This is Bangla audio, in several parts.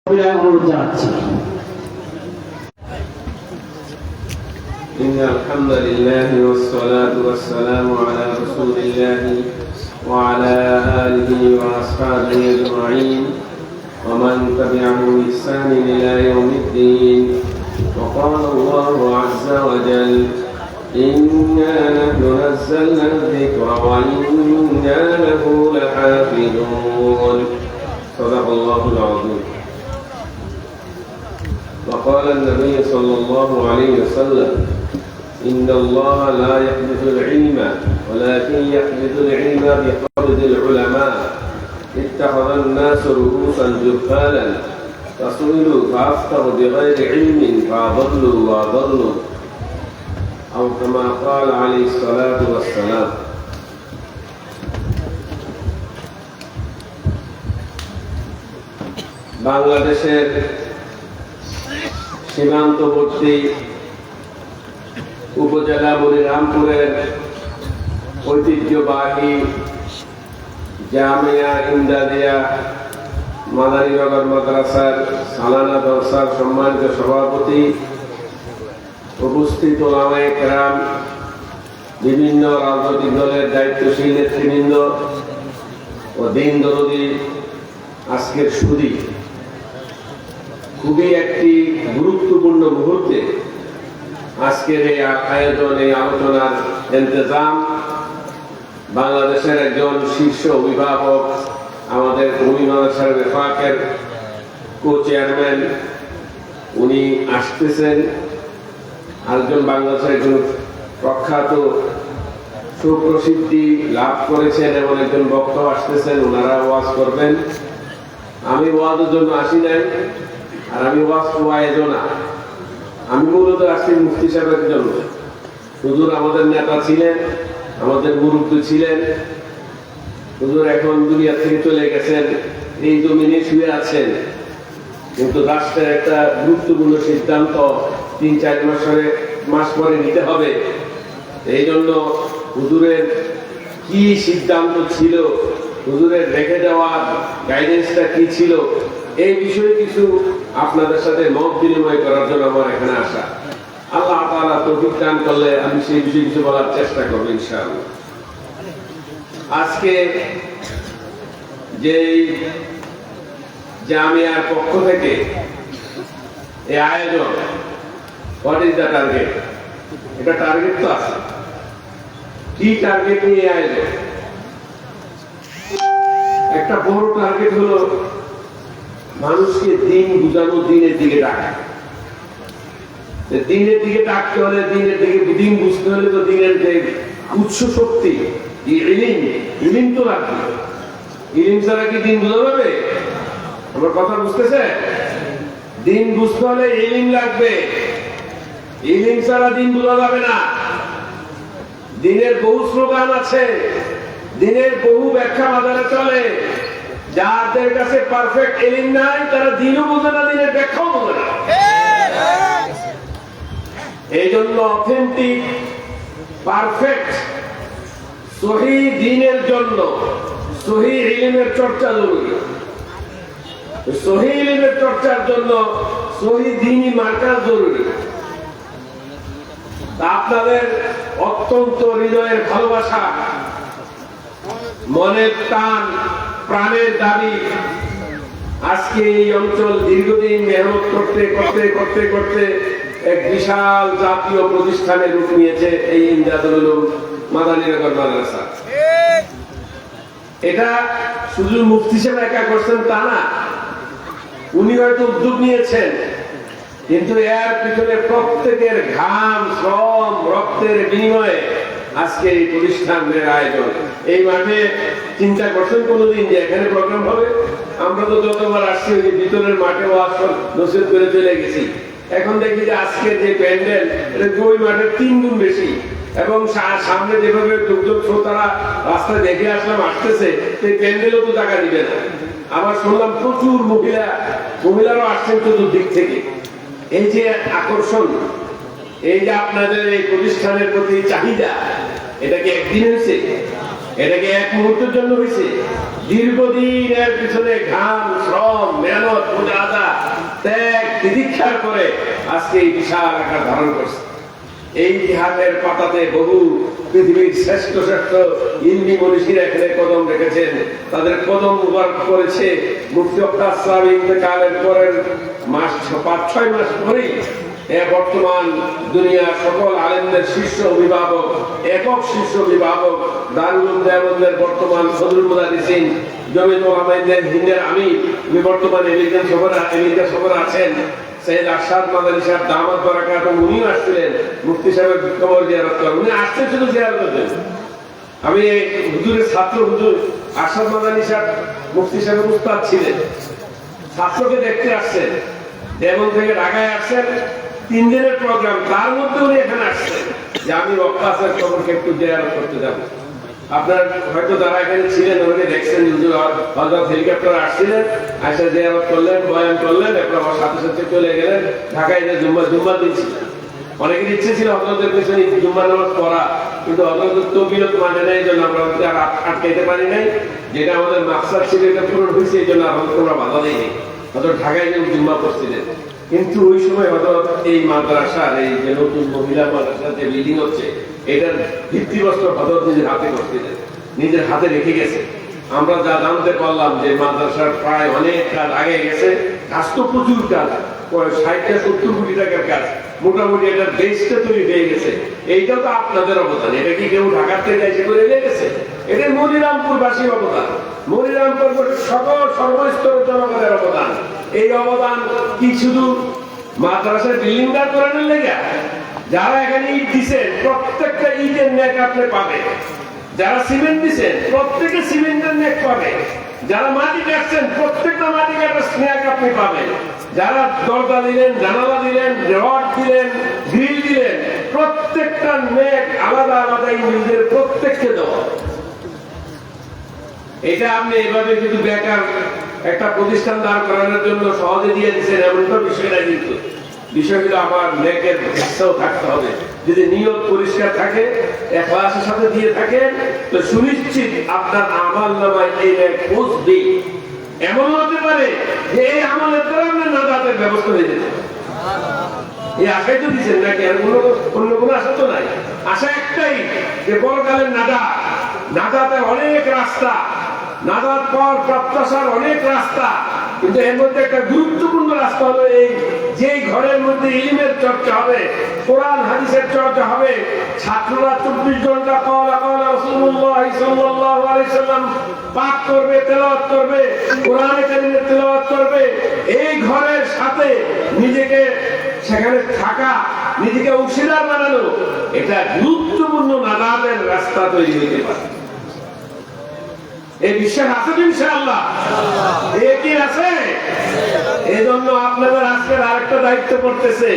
অনুরোধ জানাচ্ছি। إن الحمد لله والصلاة والسلام على رسول الله وعلى آله وأصحابه أجمعين ومن تبعهم بإحسان إلى يوم الدين. وقال الله عز وجل: إنا نحن نزلنا الذكر وإنا له لحافظون. صدق الله العظيم. وقال النبي صلى الله عليه وسلم: إن الله لا يحدث العلم ولكن يحدث العلم بقبض العلماء. اتخذ الناس رؤوسا جهالا فسئلوا فأفتوا بغير علم فأضلوا وأضلوا، أو كما قال عليه الصلاة والسلام. বাংলাদেশের সীমান্তবর্তী উপজেলা বলিরামপুরের ঐতিহ্যবাহী জামিয়া ইমদাদিয়া মাদারীনগর মাদ্রাসার সালানা জলসার সম্মানিত সভাপতি, উপস্থিত ওলামায়ে কেরাম, বিভিন্ন রাজনৈতিক দলের দায়িত্বশীল নেতৃবৃন্দ ও দিন দরদি, আজকের সুদী খুবই একটি গুরুত্বপূর্ণ মুহূর্তে আজকের এই আয়োজন, এই আলোচনার ইন্তজাম বাংলাদেশের একজন শীর্ষ অভিভাবক, আমাদের ভূমি মাদ্রাসার বিভাগের কো-চেয়ারম্যান, উনি আসতেছেন। আরেকজন বাংলাদেশের একজন প্রখ্যাত সুপ্রসিদ্ধি লাভ করেছেন এমন একজন বক্তা আসতেছেন, ওনারা ওয়াজ করবেন। আমি ওয়াজের জন্য আসি নাই, আর আমি ওয়াজ ওয়াইজও না, আমি মূলত আসছি মুফতি সাহেবের জন্য। হুজুর আমাদের নেতা ছিলেন, আমাদের মুরব্বী ছিলেন। হুজুর এখন দুনিয়া থেকে চলে গেছেন, এই জমিনে শুয়ে আছেন, কিন্তু রাষ্ট্রের একটা গুরুত্বপূর্ণ সিদ্ধান্ত ৩-৪ মাস পরে নিতে হবে। এই জন্য হুজুরের কি সিদ্ধান্ত ছিল, হুজুরের রেখে দেওয়া গাইডেন্সটা কি ছিল, এই বিষয়ে কিছু আপনাদের সাথে মত বিনিময় করার জন্য আমার এখানে আসা। আল্লাহ তাআলা তৌফিক দান করলে আমি সেই বিষয়ে কিছু বলার চেষ্টা করব ইনশাআল্লাহ। আজকে যে জামিয়ার পক্ষ থেকে এই আয়োজন, হোয়াট ইজ দ্য টার্গেট? এটা টার্গেট তো আছে, কি টার্গেট নিয়ে আয়োজন? একটা বড় টার্গেট হলো মানুষকে দিন বুঝানো, দিনের দিকে ডাকা। দিনের দিকে ডাকতে হলে, দিনের দিকে দিন বুঝতে হলে তো দিনের যে উৎস শক্তি, ইলিম তো লাগবে। ইলিম ছাড়া কি দিন বোঝা যাবে? আমার কথা বুঝতেছে? দিন বুঝতে হলে ইলিম লাগবে, ইলিম ছাড়া দিন বোঝা যাবে না। দিনের বহু স্লোগান আছে, দিনের বহু ব্যাখ্যা বাজারে চলে। যাদের কাছে পারফেক্ট ইলম নাই, তারা দিনও বোঝে না, দিনের ব্যাখ্যাও বোঝে না। এই জন্য অথেন্টিক পারফেক্ট সহি দ্বীনের জন্য সহি ইলমের চর্চা জরুরি। সহি ইলমের চর্চার জন্য সহি দ্বীনি মার্কাজ জরুরি। আপনাদের অত্যন্ত হৃদয়ের ভালোবাসা, মনের টান, প্রাণের দাবি আজকে এই অঞ্চল দীর্ঘদিন মেহনত করতে করতে করতে করতে এক বিশাল জাতীয় প্রতিষ্ঠানে রূপ নিয়েছে, এই ইমদাদুল উলুম মাদারীনগর মাদ্রাসা। এটা শুধু মুফতি সাহেব একা করছেন তা না, উনি হয়তো উদ্যোগ নিয়েছেন, কিন্তু এর পিছনে প্রত্যেকের ঘাম, শ্রম, রক্তের বিনিময়ে আজকে এই প্রতিষ্ঠানের আয়োজন। এই মাঠে চিন্তা করছেন কোনদিন যে এখানে প্রোগ্রাম হবে? আমরা তো যতবার আসছি ওই ভিতরের মাঠে ওয়াজ নসিহত করে চলে গেছি। এখন দেখি যে আজকের যে প্যান্ডেল, এটা ওই মাঠের 3 গুণ বেশি, এবং সামনে যেভাবে লোকজন শ্রোতারা রাস্তায় দেখে আসলাম আসতেছে, সেই প্যান্ডেলও তো টাকা দিবে না। আবার শুনলাম প্রচুর মহিলারাও আসছেন চতুর্দিক থেকে। এই যে আকর্ষণ, এই যে আপনাদের এই প্রতিষ্ঠানের প্রতি চাহিদা, এটা কি একদিন হয়েছে? এটা কি এক মুহূর্তের জন্য হয়েছে? দীর্ঘদিন এর পিছনে ঘাম, শ্রম, মেহনত, মুজাহাদা পরিষ্কার করে আজকে এই বিশাল আকার ধারণ করছে। এই ইতিহাসের পাতাতে বহু পৃথিবীর শ্রেষ্ঠ শ্রেষ্ঠ ইলমি মনীষীরা এখানে কদম রেখেছেন, তাদের কদম মুবারক করেছে। মুফতি আক্তার সাহেব ইন্তেকালের পরের মাস 5-6 মাস পরেই বর্তমান দুনিয়ার সকল আলেমদের শীর্ষ অভিভাবক, একক শীর্ষ অভিভাবক দারুল উলুম দেওবন্দের বর্তমান সদরুল মুদারিসিন জমিয়তুল উলামায়ে হিন্দের আমির, উনি বর্তমানে আমেরিকা সফরে আছেন, সৈয়দ আরশাদ মাদানী সাহেব দামাত বারাকাতুহু, উনিও আসছিলেন মুফতি সাহেবের কবর জিয়ারত করেন। উনি আসছেন শুধু জিয়ারতের জন্য। আমি হুজুরের ছাত্র, হুজুর আরশাদ মাদানী সাহেব মুফতি সাহেবের উস্তাদ ছিলেন, ছাত্রকে দেখতে আসছেন, দেওবন্দ থেকে ঢাকায় আসছেন, 3 দিনের প্রোগ্রাম, তার মধ্যে উনি এখানে আসছেন যে আমি ওয়াক্কাসের কবরকে একটু জিয়ারত করতে যাব। আপনার হয়তো যারা এখানে ছিলেন ওনাকে দেখছেন, হযরত হেলিকপ্টার আসছিলেন, আয়সা জিয়ারত করলেন, বয়ান করলেন, এরপর আমার সাথে সাথে চলে গেলেন ঢাকায়। যে জুম্মা দিন ছিল, অনেকের ইচ্ছে ছিল হযরতের পিছনে জুম্মা নামাজ পড়া, কিন্তু হযরত তৌকিয়ত মানে নাই, এই জন্য আমরা আর আটকাইতে পারি নাই। যেটা আমাদের মাকসাদ ছিল এটা পূরণ হয়েছে, এই জন্য আমরা বাধা দিইনি। হযরত ঢাকায় যে জুম্মা পড়ছিলেন, কিন্তু ওই সময় হযরত এই মাদ্রাসার এই যে নতুন মহিলা মাদ্রাসার যে বিল্ডিং হচ্ছে, এটার ভিত্তিপ্রস্তর হযরত নিজের হাতে করছিলেন, নিজের হাতে রেখে গেছে। আমরা যা জানতে পারলাম যে মাদ্রাসার প্রায় অনেক কাজ আগে গেছে, কাজ তো প্রচুর কাজ, 60-70 কোটি টাকার কাজ, মোটামুটি এটার বেসটা তৈরি হয়ে গেছে। এইটাও তো আপনাদের অবদান, এটা কি কেউ ঢাকার থেকে এসে করে নিয়ে গেছে? এটা মনিরামপুরবাসীর অবদান, মনিরামপুর সকল সর্বস্তরের জনগণের অবদান। এই অবদান কি শুধু মাদ্রাসার বিল্ডিং দাঁড় করানোর লেগে? যারা এখানে ইট দিচ্ছেন প্রত্যেকটা ইটের নেক আপনি পাবেন, যারা সিমেন্ট দিচ্ছেন প্রত্যেকে সিমেন্টের নেক পাবে, যারা মাটি কাটছেন প্রত্যেকটা মাটি কাটার স্নেক আপনি পাবেন, যারা দরজা দিলেন, জানালা দিলেন, রড দিলেন, গ্রিল দিলেন, প্রত্যেকটা নেক আলাদা আলাদা নিজের প্রত্যেককে দেওয়া। এটা আপনি এভাবে কিন্তু বেকার একটা প্রতিষ্ঠান দাঁড় করানোর জন্য সহজে দিয়ে দিচ্ছেন এমনটা বিষয় না, কিন্তু বিষয়গুলো আমার নেকের ইচ্ছাও থাকতে হবে। যদি নিয়ত পরিষ্কার থাকে, ইখলাসের সাথে দিয়ে থাকেন, তো সুনিশ্চিত আপনার আমল নামায় এই নেক পৌঁছবে। এমন হতে পারে যে এই আমলের দ্বারা আপনার নাজাতের ব্যবস্থা হয়ে যেতে পারে। এই আশাই তো দিচ্ছেন নাকি? আর অন্য কোনো আশা তো নাই। আশা একটাই যে পরকালের নাজাতের অনেক রাস্তা, নাজাত পাওয়ার প্রত্যাশার অনেক রাস্তা, কিন্তু এর মধ্যে একটা গুরুত্বপূর্ণ রাস্তা হলো এই যে ঘরের মধ্যে ইলমের চর্চা হবে, কোরআন হাদিসের চর্চা হবে, ছাত্ররা 24 ঘন্টা ক্বালা রাসূলুল্লাহ সাল্লাল্লাহু আলাইহি ওয়াসাল্লাম পাঠ করবে, তেলাওয়াত করবে, কোরআনে কারীমের তেলাওয়াত করবে। এই ঘরের সাথে নিজেকে সেখানে থাকা, নিজেকে অংশীদার বানানো, এটা গুরুত্বপূর্ণ নাজাতের রাস্তা তৈরি হতে পারে। এই বিশ্বাস আছে তো ইনশাআল্লাহ? কি আছে? এই জন্য আপনাদের আজকের আরেকটা দায়িত্ব পড়তেছে,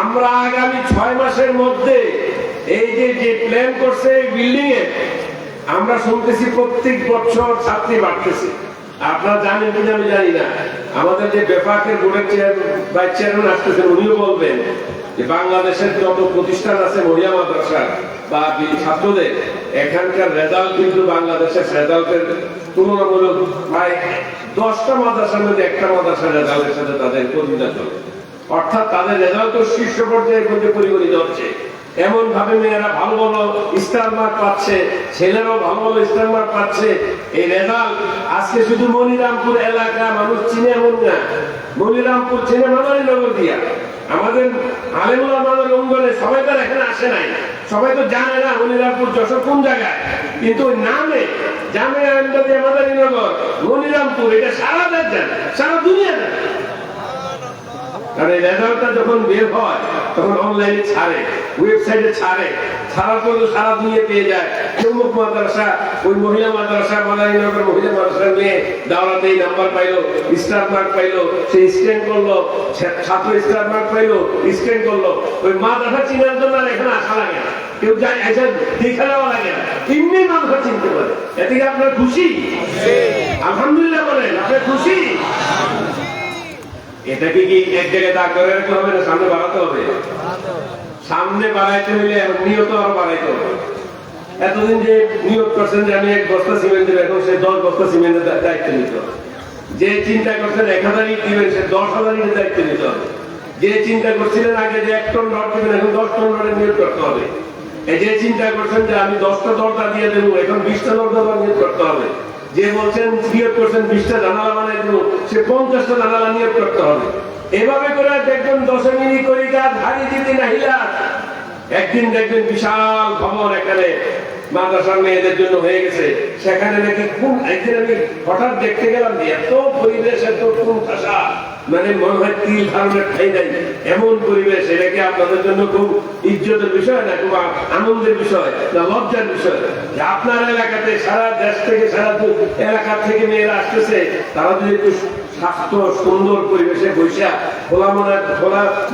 আমরা আগামী 6 মাসের মধ্যে এই যে প্ল্যান করছে এই বিল্ডিং এ, আমরা শুনতেছি প্রত্যেক বছর ছাত্রী বাড়তেছে। আপনারা জানেন কিনা আমি জানি না, আমাদের যে বেফাকের বোর্ডের চেয়ারম্যান আসতেছেন, উনিও বলবেন যে বাংলাদেশের যত প্রতিষ্ঠান আছে মহিলা মাদ্রাসা বা ছাত্রদের, এখানকার রেজাল্ট কিন্তু বাংলাদেশের রেজাল্টের তুলনামূলক প্রায় 10টা মাদ্রাসার মধ্যে একটা মাদ্রাসার রেজাল্টের সাথে তাদের প্রতিযোগিতা চলে। অর্থাৎ তাদের রেজাল্ট শীর্ষ পর্যায়ে পরিগণিত হচ্ছে। এমন ভাবে মেয়েরা ভালো ভালো স্টার মার্ক পাচ্ছে, ছেলেরাও ভালো ভালো স্টার মার্ক পাচ্ছে। এই রেজাল্ট আজকে শুধু মনিরামপুর এলাকা মানুষ চিনে এমন না, মনিরামপুর চিনে মাদারীনগর দিয়া। আমাদের আলেমুল আমাদের অঙ্গনে সবাই তো এখানে আসে নাই, সবাই তো জানে না মনিরামপুর যশোর কোন জায়গায়, কিন্তু ওই নামে জামিয়া আহমদিয়া মাদারীনগর মনিরামপুর এটা সারা দেশ জানে, সারা দুনিয়া জানে। কারণ এই রেজাল্টটা যখন বের হয় তখন অনলাইনে ছাড়ে, ওয়েবসাইটে ছাড়ে, ছাড়ার পর সারা দুনিয়া পেয়ে যায়। অমুক মাদ্রাসা, ওই মহিলা মাদ্রাসা, মাদারীনগর মহিলা মাদ্রাসার মেয়ে দাওরাতে এই নাম্বার পাইলো, স্টার মার্ক পাইলো, সে স্ক্যান করলো, ছাত্র স্টার মার্ক পাইলো, স্ক্যান করলো। ওই মাদ্রাসা চিনার জন্য আর এখানে আসা লাগে না, কেউ যায় এসে দেখে নেওয়া লাগে না, এমনি মাদ্রাসা চিনতে পারে। এতে কি আপনার খুশি? আলহামদুলিল্লাহ বলেন, আপনার খুশি? এটাকে কি এক জায়গায় দাঁড় করে রাখতে হবে না সামনে বাড়াতে হবে? সামনে বাড়াইতে হইলে নিয়ত আরো বাড়াইতে হবে। এতদিন যে নিয়োগ করছেন যে আমি 1 বস্তা সিমেন্ট দেবো, এখন সে 10 বস্তা সিমেন্টের দায়িত্ব নিতে হবে। যে চিন্তা করছেন 1000 ইট দিবেন, সে 10,000 ইটের দায়িত্ব নিতে হবে। যে চিন্তা করছিলেন আগে যে 1 টন রড দিবেন, এখন 10 টন রডের নিয়োগ করতে হবে। এই যে চিন্তা করছেন যে আমি 10টা দরজা দিয়ে দেবো, এখন 20টা দরজা নিয়োগ করতে হবে। যে বলছেন নিয়োগ করছেন 20টা জানালা বানাই দেবো, সে 50টা জানালা নিয়োগ করতে হবে। এভাবে করে দেখবেন 10 মিনিট করে কাজ হারি দিতে নাহিলা একদিন দেখবেন বিশাল ভবন এখানে মাদ্রাসার মেয়েদের জন্য হয়ে গেছে। সেখানে নাকি কোন একদিন আমি হঠাৎ দেখতে গেলাম যে এত পরিবেশ, এত কোন ভাষা, মানে মনে হয় তিল ধারণের ঠাই নাই এমন পরিবেশ। এটা কি আপনাদের জন্য খুব ইজ্জতের বিষয় না, খুব আনন্দের বিষয় না লজ্জার বিষয়? যে আপনার এলাকাতে সারা দেশ থেকে, সারা এলাকা থেকে মেয়েরা আসতেছে, তারা যদি একটু স্বাস্থ্য সুন্দর পরিবেশে বৈশা খোলা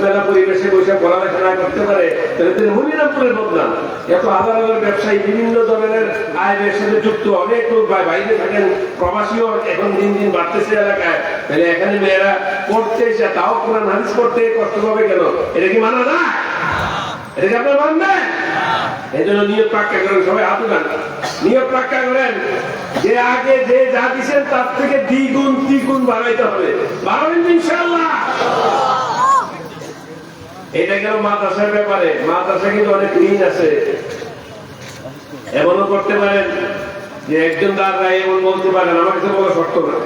মেলা পরিবেশে বৈশা পড়ালেখা করতে পারে, তাহলে তিনি মনিরামপুরের বদনাম। এত হাজার হাজার ব্যবসায়ী বিভিন্ন ধরনের আয়ের সাথে যুক্ত, অনেক লোক বাইরে থাকেন, প্রবাসীও এখন দিন দিন বাড়তেছে এলাকায়। তাহলে এখানে মেয়েরা পড়তে এসে তাও কোরআন হাদিস পড়তে কষ্ট পাবে কেন? এটা কি মানা যায়? এটা কি আপনার মানবেন? এই জন্য নিয়োগ পাক্কা করেন, সবাই হাত উঠান, নিয়োগ পাক্কা করেন যে আগে যে যা দিচ্ছেন তার থেকে দ্বিগুণ তিগুণ বাড়াইতে হবে। বাড়াবেন ইনশাআল্লাহ। এটা গেল মাদ্রাসার ব্যাপারে। মাদ্রাসা কিন্তু অনেক ঋণ আছে। এমনও করতে পারেন যে একজন দাদা এমন বলতে পারেন, আমার কাছে বলা শর্ত না,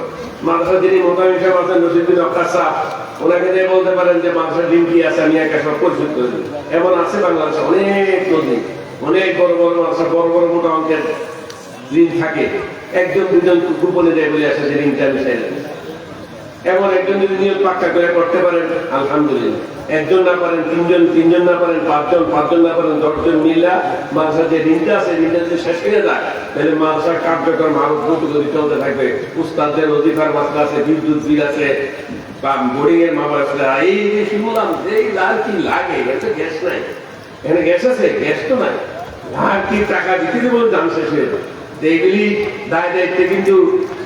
মাদ্রাসা যিনি মোতামিম সাহেব আছেন নসিরুদ্দিন আক্তার সাহেব, ওনাকে দিয়ে বলতে পারেন যে মাদ্রাসার ঋণ কি আছে, আমি একা সব পরিশোধ করে দিই। এমন আছে বাংলাদেশে অনেক নদী, অনেক বড় বড় মাদ্রাসা, বড় বড় মোটা অঙ্কের ঋণ থাকে। একজন দুজন গোপনে যায় বলে আসে যে ঋণটা আমি চাই। এমন একজন যদি নিয়ম পাক্কা করে করতে পারেন আলহামদুলিল্লাহ। একজন না পারেন তিনজন, তিনজন না পারেন পাঁচজন, পাঁচজন না পারেন 10 জন মিল্লা মাদ্রাসার যে ঋণটা আছে, ঋণটা যদি শেষ হয়ে যায় তাহলে মাদ্রাসার কার্যক্রম আরো দ্রুত গতি চলতে থাকবে। উস্তাদদের অধিকার মাত্রা আছে, বিদ্যুৎ বিল আছে, বা বোর্ডিং এর মামলা আছে। এই যে শুনলাম যে লাল কি লাগে, এটা গ্যাস নাই, এখানে গ্যাস আছে, গ্যাস তো নাই, আর কি টাকা দিতে দেবো দাম শেষ হয়ে যাবে। এইগুলি দায় দায়িত্বে কিন্তু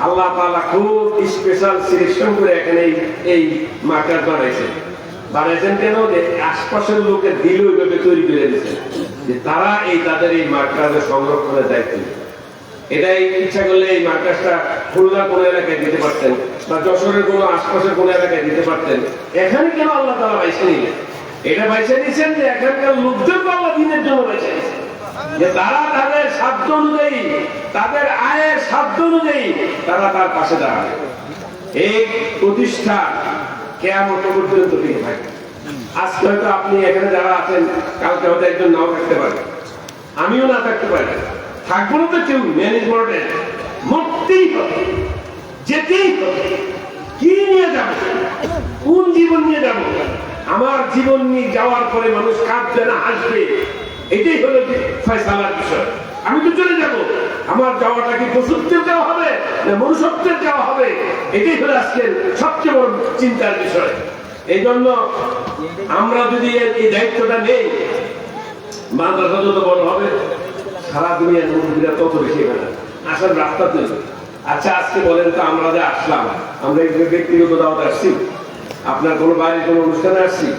আল্লাহ তাআলা খুব স্পেশাল সিলেকশন করে এখানে এই মার্কার বানাইছেন কেন? যে আশপাশের লোকের দিল ওইভাবে তৈরি করে দিয়েছেন যে তারা তাদের এই মার্কারের সংরক্ষণের দায়িত্ব। এটাই ইচ্ছা করলে এই মার্কাসটা খুলনা কোন এলাকায় দিতে পারতেন, বা যশোরের কোন আশপাশের কোন এলাকায় দিতে পারতেন। এখানে কেন আল্লাহ তাআলা বাইছে নিলেন? এটা বাইছে নিচ্ছেন যে এখানকার লোকদের আল্লাহ দিনের জন্য বাইছে নিচ্ছেন, যে তারা তাদের সাধ্য অনুযায়ী, তাদের আয়ের সাধ্য অনুযায়ী তারা তার পাশে দাঁড়াবে। এই প্রতিষ্ঠা কিয়ামত পর্যন্ত টিকে থাকে। আজকে হয়তো আপনি এখানে যারা আছেন, কালকে হয়তো একজন নাও থাকতে পারে, আমিও না থাকতে পারি, থাকবো না তো কেউ। ম্যানেজমেন্টে মরতেই হবে, যেতেই হবে। কি নিয়ে যাব? কোন জীবন নিয়ে যাব? আমার জীবন নিয়ে যাওয়ার পরে মানুষ কাঁদবে না হাসবে, এটাই হলো ফয়সালার বিষয়। আমি তো চলে যাব, আমার যাওয়াটা কি পশুত্বের যাওয়া হবে না মনুষ্যত্বের যাওয়া হবে? এটাই হলো আজকের সবচেয়ে বড় চিন্তার বিষয়। এই জন্য আমরা যদি এই দায়িত্বটা নেই, মাদ্রাসা যত বড় হবে, সারা দুনিয়ার মুরব্বীরা তত বেশি এখানে আসার রাস্তা তৈরি। আচ্ছা আজকে বলেন তো, আমরা যে আসলাম, আমরা ব্যক্তিগত দাওয়াতে আসছি, আপনার কোনো বাড়ির কোনো অনুষ্ঠানে আসছি?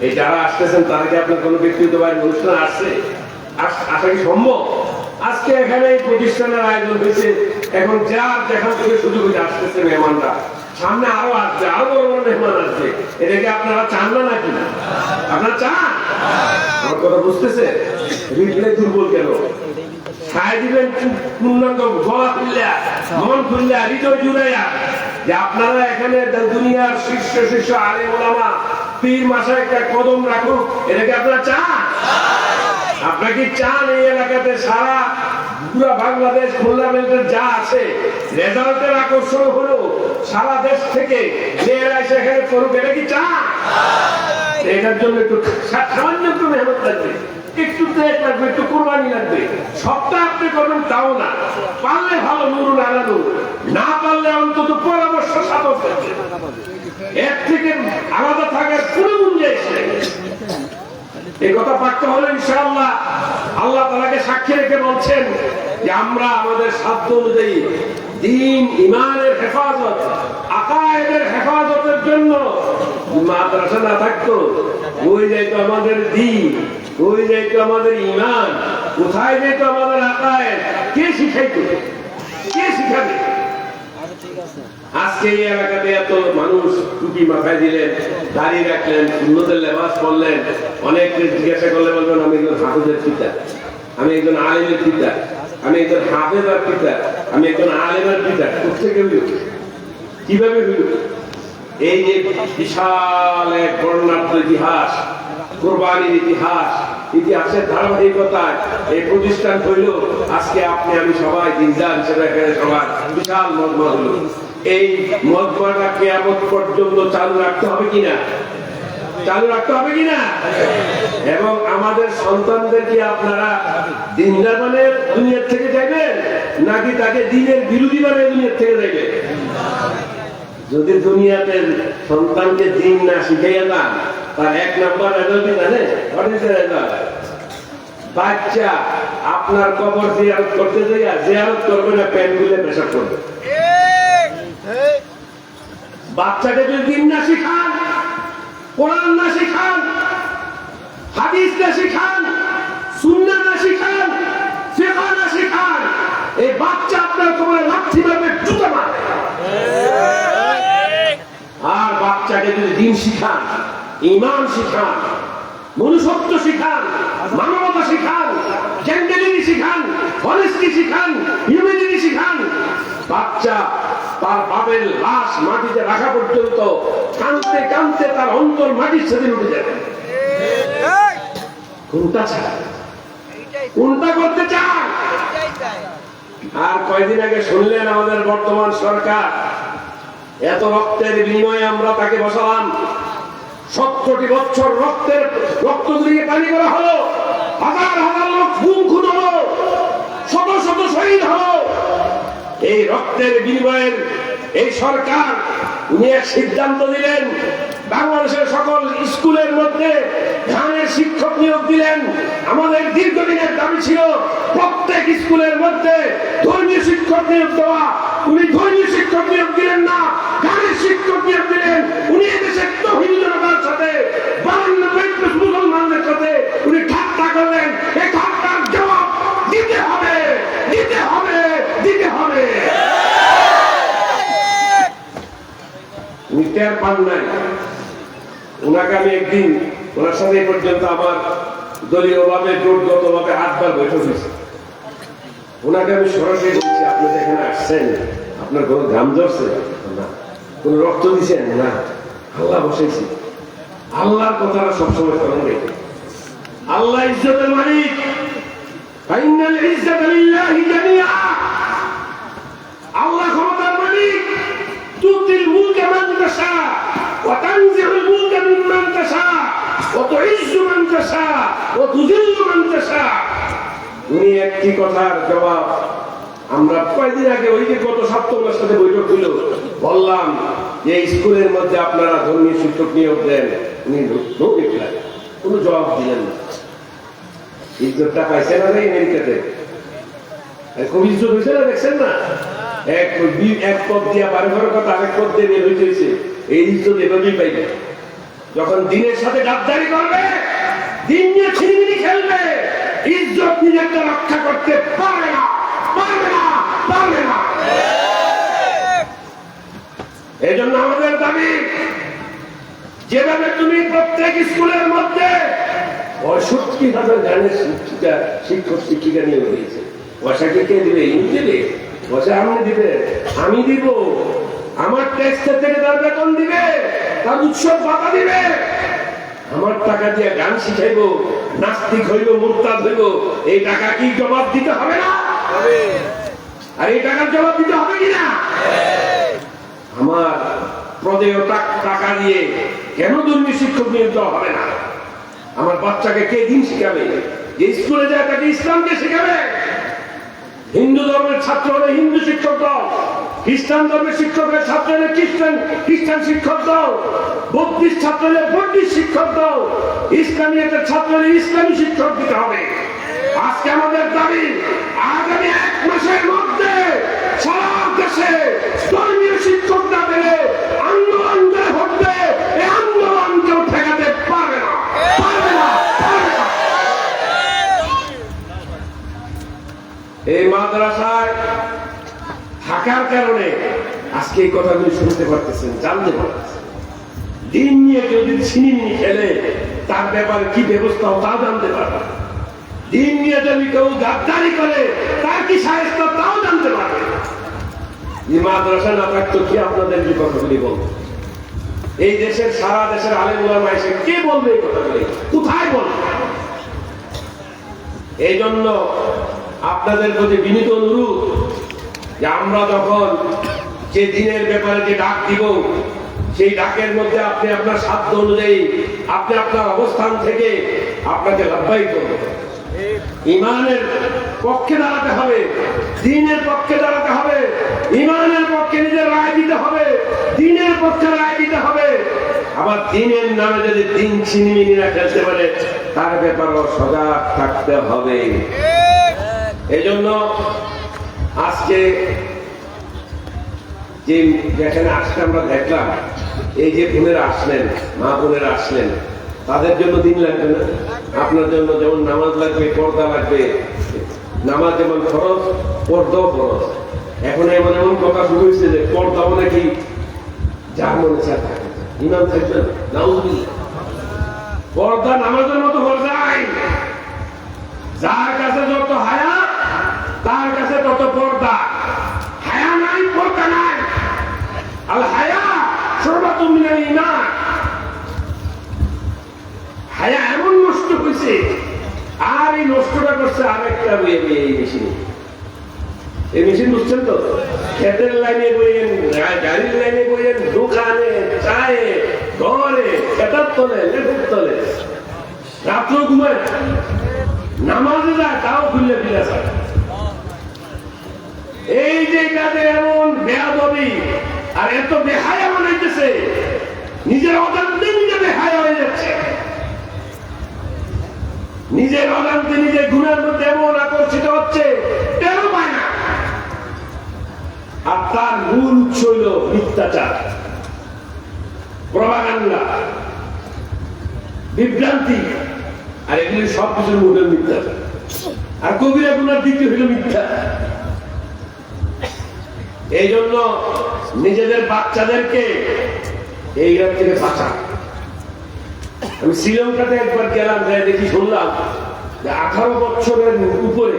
এই যারা আসতেছেন তারা কি আপনার কোনো ব্যক্তিগত বাড়ির অনুষ্ঠানে আসছে? আসা কি সম্ভব? আজকে এখানে এই প্রতিষ্ঠানের আয়োজন হয়েছে, এখন যার যেখান থেকে সুযোগ হয়ে আসতেছে মেহমানরা, সামনে আরো আসবে, আরো বড় বড় মেহমান আসবে। এটাকে আপনারা চান না নাকি? আপনারা চান? আমার কথা বুঝতেছে? হৃদয় দুর্বল কেন? ছায় দিবেন পূর্ণাঙ্গ গলা খুললা, মন খুললা, হৃদয় জুড়াইয়া, যে আপনারা এখানে দুনিয়ার শীর্ষ শীর্ষ আলেম ওলামা পীর মাশায়েখরা কদম রাখুক। এটাকে আপনারা চান? আপনারা কি চান এই এলাকাতে সারা পুরা বাংলাদেশ খুলনা মেল্টের যা আছে, রেজাল্টের আকর্ষণ হলো সারা দেশ থেকে মেয়েরা এসে এখানে করুক? এটা কি চান? এটার জন্য একটু সামান্য একটু মেহনত লাগবে, একটু ত্যাগ লাগবে, একটু কোরবানি লাগবে। সবটা আপনি করবেন তাও না, পারলে ভালো নুরুল আলানু, না পারলে অন্তত পরামর্শ সাধক করবে। এর থেকে আলাদা থাকার কোনো গুঞ্জাইশ নেই। এই কথা পাক্কা হলো ইনশাআল্লাহ। আল্লাহ তাআলাকে সাক্ষী রেখে বলছেন যে আমরা আমাদের সাধ্য অনুযায়ী দ্বীন ঈমানের হেফাজত, আকায়েদের হেফাজতের জন্য মাদ্রাসা না থাকতো, ওই যাইতো আমাদের দ্বীন, ওই যাইতো আমাদের ঈমান, কোথায় যাইতো আমাদের আকায়েদ? কে শিখাইতো? কে শিখাবে? আজকে এই এলাকাতে এত মানুষ টুপি মাথায় দিলেন, দাড়ি রাখলেন, সুন্নতের লেবাস পরলেন, অনেক জিজ্ঞাসা করলে বলবেন আমি একজন হাফেজের পিতা, আমি একজন আলেমের পিতা, আমি একজন হাফেজার পিতা, আমি একজন আলেমের পিতা। কোথেকে হইল, কিভাবে হইল? এই যে বিশাল এক বর্ণাঢ্য ইতিহাস, কোরবানির ইতিহাস, ইতিহাসের ধারাবাহিকতায় এই প্রতিষ্ঠান হইল। আজকে আপনি আমি সবাই দিনদার হিসেবে এখানে সবার বিশাল মজমা হলো। এই মজমাটা কিয়ামত পর্যন্ত চালু রাখতে হবে কিনা, চালু রাখতে হবে কিনা? এবং আমাদের সন্তানদেরকে আপনারা দিনদার মানে দুনিয়ার থেকে যাইবেন, নাকি তাকে দিনের বিরোধী মানে দুনিয়ার থেকে যাইবেন? যদি দুনিয়াতে সন্তানকে দিন না শিখাইয়া যান, তার এক নম্বর রেজাল্ট কি জানে? বাচ্চা আপনার কবর জিয়ারত করতে যাইয়া জিয়ারত করবে না, প্যান্ট খুলে পেশাব করবে। বাচ্চাকে যদি দিন না শিখান, কোরআন না শিখান, হাদিস না শিখান, সুন্নাহ না শিখান, ফিকহ না শিখান, এই বাচ্চা আপনার কবরে লাথি মারবে, জুতা মারবে। আর বাচ্চাকে যদি দিন শিখান, ঈমান শিখান, মনুষ্যত্ব শিখান, মানবতা শিখান, জেন্টলিটি শিখান, অনেস্টি শিখান, হিউম্যানিটি শিখান, বাচ্চা তার বাপের লাশ মাটিতে রাখা পর্যন্ত কাঁদতে কাঁদতে তার অন্তর মাটির সাথে উঠে যাবে। কোনটা ছাড়া, কোনটা করতে চান? আর কয়দিন আগে শুনলেন আমাদের বর্তমান সরকার এত রক্তের বিনিময়ে আমরা তাকে বসালাম, 70 বছর রক্ত দিয়ে পানি করা হলো, হাজার হাজার লোক খুন হলো, শত শত শহীদ হলো। এই রক্তের বিনিময়ের এই সরকার উনি এক সিদ্ধান্ত দিলেন, বাংলাদেশের সকল স্কুলের মধ্যে ধানের শিক্ষক নিয়োগ দিলেন। আমাদের দীর্ঘদিনের দাবি ছিল প্রত্যেক স্কুলের মধ্যে ধর্মীয় শিক্ষক নিয়োগ দেওয়া। উনি ধর্মীয় শিক্ষক নিয়োগ দিলেন না, গানের শিক্ষক নিয়োগ দিলেন। উনি এদেশের তৌহিদি জনতার সাথে 52% মুসলমানদের সাথে উনি ঠাট্টা করলেন। এই ঠাট্টার জবাব দিতে হবে, দিতে হবে, দিতে হবে। উনি টের পান নাই। ওনাকে আমি একদিন, ওনার সাথে এই পর্যন্ত আমার দলীয় ভাবে জোটগত ভাবে 8 বার বৈঠক হয়েছে। ওনাকে আমি সরাসরি বলছি, আপনি এখানে আসছেন, আপনার কোনো ঘাম ঝরছে না, কোন রক্ত দিচ্ছেন না, আল্লাহ বসেছি। আল্লাহর কথাটা সবসময় স্মরণ রেখে, আল্লাহ ইজ্জতের মালিক, ফাইনাল ইজ্জত লিল্লাহি জামিআ। আল্লাহ ক্ষমতার মালিক। তুতিল মুলকা মান তাশা ওয়া তানজিউল মুলকা মিম্মান তাশা ওয়া তুইজ্জু মান তাশা ওয়া তুযিল্লু মান তাশা। উনি একটি কথার জবাব আমরা কয়েকদিন আগে ওই যে গত সপ্তাহের সাথে বৈঠক ছিল, বললাম যে স্কুলের মধ্যে আপনারা ধর্মীয় শিক্ষক নিয়োগ দেন। উনি কোনো জবাব দিলেন না। ইজ্জতটা পাইছে না রে আমেরিকাতে, খুব ইজ্জত হয়েছে না, দেখছেন না? এক পদ দিয়া বারে বারে কথা আরেক পদ দিয়ে বের হয়েছে। এই ইজ্জত এভাবেই পাইবে। যখন দিনের সাথে গাদ্দারি করবে, দিন নিয়ে ছিনিমিনি খেলবে, ইজ্জত নিজেকে রক্ষা করতে পারবে না, পারবে না, পারবে না। এই জন্য আমাদের দাবি, যেভাবে তুমি প্রত্যেক স্কুলের মধ্যে 65,000 গানের শিক্ষক শিক্ষিকা নিয়োগ দিয়েছে, পয়সা কে দিবে? ইনি দিবে পয়সা? আপনি দিবে? আমি দিব? আমার ট্যাক্স থেকে তার বেতন দিবে, তার উৎসব ভাতা দিবে। আমার টাকা দিয়ে গান শিখাইবো, নাস্তিক হইব, মুরতাদ হইব, এই টাকা কি জবাব দিতে হবে না? আর এই টাকার জবাব দিতে হবে কিনা? আমার প্রদেয় টাকা দিয়ে কেন ধর্মীয় শিক্ষক নিয়োগ দেওয়া হবে না? আমার বাচ্চাকে কে দিন শিখাবে? যে স্কুলে যায় তাকে ইসলামকে শিখাবে। হিন্দু ধর্মের ছাত্র হলে হিন্দু শিক্ষক দাও, খ্রিস্টান ধর্মের শিক্ষকের ছাত্র হলে খ্রিস্টান শিক্ষক দাও, বৌদ্ধিস্ট ছাত্র হলে বৌদ্ধিস্ট শিক্ষক দাও, ইসলামিয়াতের ছাত্র হলে ইসলামী শিক্ষক দিতে হবে। আজকে আমাদের দাবি, আগামী 1 মাসের মধ্যে সারা দেশে ধর্মীয় শিক্ষক না পেলে আন্দোলন করে ঘটবে। এই আন্দোলন কেউ ঠেকাতে পারবে না, পারবে না, পারবে না। এই মাদ্রাসায় থাকার কারণে আজকে এই কথাগুলি শুনতে পারতেছেন, জানতে পারতেছেন। দিন নিয়ে কেউ যদি ছিনিমিনি খেলে তার ব্যাপারে কি ব্যবস্থা তা জানতে পারবে। দিন নিয়ে যদি কেউ গাদ্দারি করে তার কি সাহায্য তাও জানতে পারবে। এই মাদ্রাসা না থাকতো কি আপনাদের এই কথাগুলি বলবো? এই দেশের সারা দেশের আলেম ওলামা এসে কে বলবে এই কথাগুলি? কোথায় বলবে? এই জন্য আপনাদের প্রতি বিনীত অনুরোধ যে আমরা যখন যে দিনের ব্যাপারে যে ডাক দিব সেই ডাকের মধ্যে আপনি আপনার সাধ্য অনুযায়ী আপনি আপনার অবস্থান থেকে আপনাকে লাভবাহিত করবেন। ইমানের পক্ষে দাঁড়াতে হবে, দ্বীনের পক্ষে দাঁড়াতে হবে, ইমানের পক্ষে নিজের রায় দিতে হবে, দ্বীনের পক্ষে রায় দিতে হবে। আবার দ্বীনের নামে যদি দ্বীন ছিনিমিনিরা খেলতে পারে তার ব্যাপারেও সজাগ থাকতে হবে। এই জন্য আজকে যে যেখানে আজকে আমরা দেখলাম এই যে বোনেরা আসলেন, মা বোনেরা আসলেন, তাদের জন্য দিন লাগবে না? আপনার জন্য যেমন নামাজ লাগবে, পর্দা লাগবে। নামাজ যেমন ফরজ, পর্দাও ফরজ। এখন এমন এমন কথা শুরু হয়েছে যে পর্দাও নাকি যার মনে চায় থাকে, ইমাম থাকবেন নাউজুবিল্লাহ। পর্দা নামাজের মতো ফরজাই। যার কাছে যত হায়া তার কাছে তত পর্দা। হায়া নাই, পর্দা নাই। আল হায়া শুরবাতুম মিনাল ঈমান। হায়া এমন নষ্ট হয়েছে, আর এই নষ্টটা করছে আরেকটা এই মেশিন। এই মেশিন বুঝছেন তো? ক্ষেতের লাইনে বইয়েন, গাড়ির লাইনে বইয়েন, দোকানে, চায়ে, ঘরে, খেতার তলে, লেখের তলে, রাত্র ঘুমায়, নামাজে যায় তাও খুললে ফিরে যায়। এই যে কাজে এমন বেয়াদবি আর এত বেহায়া বানাইতেছে, নিজের অজান্তে নিজে বেহায়া হয়ে যাচ্ছে। নিজের অজান্তে নিজের গুণের মধ্যে এমন আকর্ষিত হচ্ছে, টেরও পায় না। আর তার মূল উৎস হইল মিথ্যাচার, প্রপাগান্ডা, বিভ্রান্তি। আর এগুলি সবকিছুর মূল মিথ্যাচার। আর কবিরা গুণার দ্বিতীয় হইল মিথ্যা। এই জন্য নিজেদের বাচ্চাদেরকে এই রাত থেকে বাঁচা। আমি শ্রীলঙ্কাতে একবার গেলাম, দেখি শুনলাম যে 18 বছরের উপরে,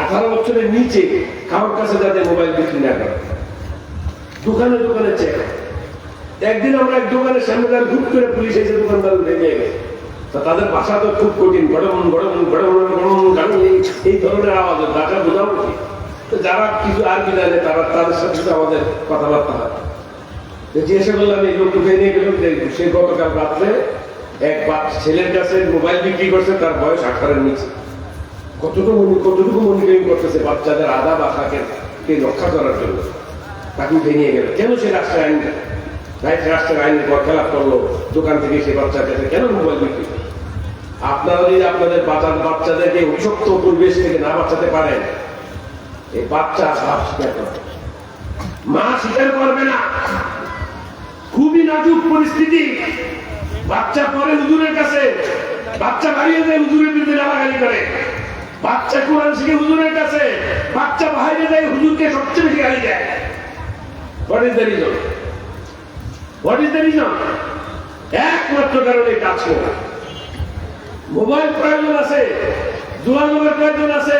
18 বছরের নিচে কারোর কাছে যাতে মোবাইল বিক্রি না করে, দোকানে দোকানে চেক। একদিন আমরা এক দোকানের সামনে তার হুট করে পুলিশ এসে দোকানদার ভেঙে গেছে। তাদের ভাষা তো খুব কঠিন, গড়মন গড়মন গড়মন গড়মন, এই ধরনের আওয়াজ ভাষা বোঝাও কি। যারা কিছু আরবি জানে তারা তাদের সাথে আমাদের কথাবার্তা হয়। জিজ্ঞাসা করলাম এই লোককে নিয়ে গেলাম যে সে গতকাল রাত্রে এক ছেলের কাছে মোবাইল বিক্রি করছে, তার বয়স 18-এর নিচে। কতটুকু মনিটরিং করতেছে বাচ্চাদের আধা ভাষাকে রক্ষা করার জন্য। তাকে উঠে নিয়ে গেল। কেন সে রাষ্ট্রের আইন, রাষ্ট্রের আইনের পর খেলাপ করলো, দোকান থেকে সে বাচ্চার কাছে কেন মোবাইল বিক্রি? আপনারা যদি আপনাদের বাচ্চাদেরকে অভিশপ্ত পরিবেশ থেকে না বাঁচাতে পারেন, এই বাচ্চা সাপ স্বীকার করবে, মা স্বীকার করবে না। খুবই নাজুক পরিস্থিতি। বাচ্চা পরে হুজুরের কাছে, বাচ্চা বাড়িয়ে যায় হুজুরের বিরুদ্ধে গালাগালি করে, বাচ্চা কোরআন শিখে হুজুরের কাছে, বাচ্চা বাইরে যায় হুজুরকে সবচেয়ে বেশি গালি দেয়। What is the reason? What is the reason? একমাত্র কারণে কাজ করে। মোবাইল প্রয়োজন আছে, যোগাযোগের প্রয়োজন আছে,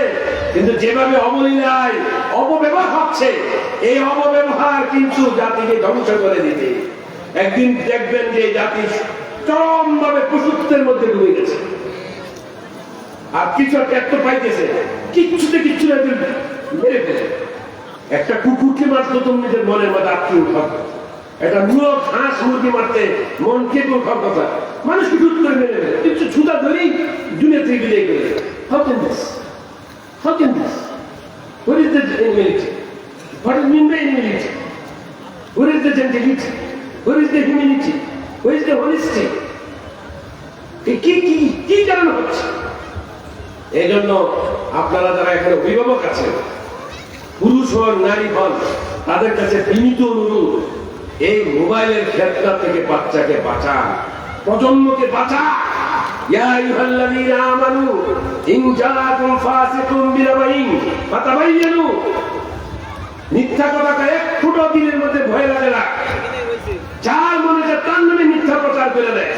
কিন্তু যেভাবে অবলীলায় অপব্যবহার হচ্ছে, এই অপব্যবহার কিন্তু জাতিকে ধ্বংস করে দিবে। একদিন দেখবেন যে জাতি চরম ভাবে পশুত্বের মধ্যে ডুবে গেছে। আর কিছু একটা পাইতেছে, কিচ্ছুতে কিচ্ছু মেরে ফেলে। একটা কুকুরকে মারতো তুমি নিজের মনের মধ্যে আত্মীয় উঠার, একটা মূলক হাঁস মুরগি মারতে মন কেটে উঠার কথা, মানুষকে ঢুট করে মেরে ফেলে। কিছু ছুতা ধরেই দুনিয়া থেকে বিদায় করে। How can this? How can this? What is the humility? What is mean by humility? What is the gentility? What is the humanity? What is the honesty? কি কারণ হচ্ছে? এই জন্য আপনারা যারা এখানে অভিভাবক আছেন, পুরুষ হন নারী হন, তাদের কাছে বিনীত অনুরোধ, এই মোবাইলের ক্ষেত্র থেকে বাচ্চাকে বাঁচান, প্রজন্মকে বাঁচান। ইয়া আইয়ুহাল্লাযীনা আমানু ইন জাআকুম ফাসিকুম বিনাবাইন ফাতাবায়ানু। মিথ্যা কথাটা এক ফুট একটুটাও দিনের মধ্যে ভয় লাগে না। যার মনে তার নামে মিথ্যা প্রচার করে দেয়,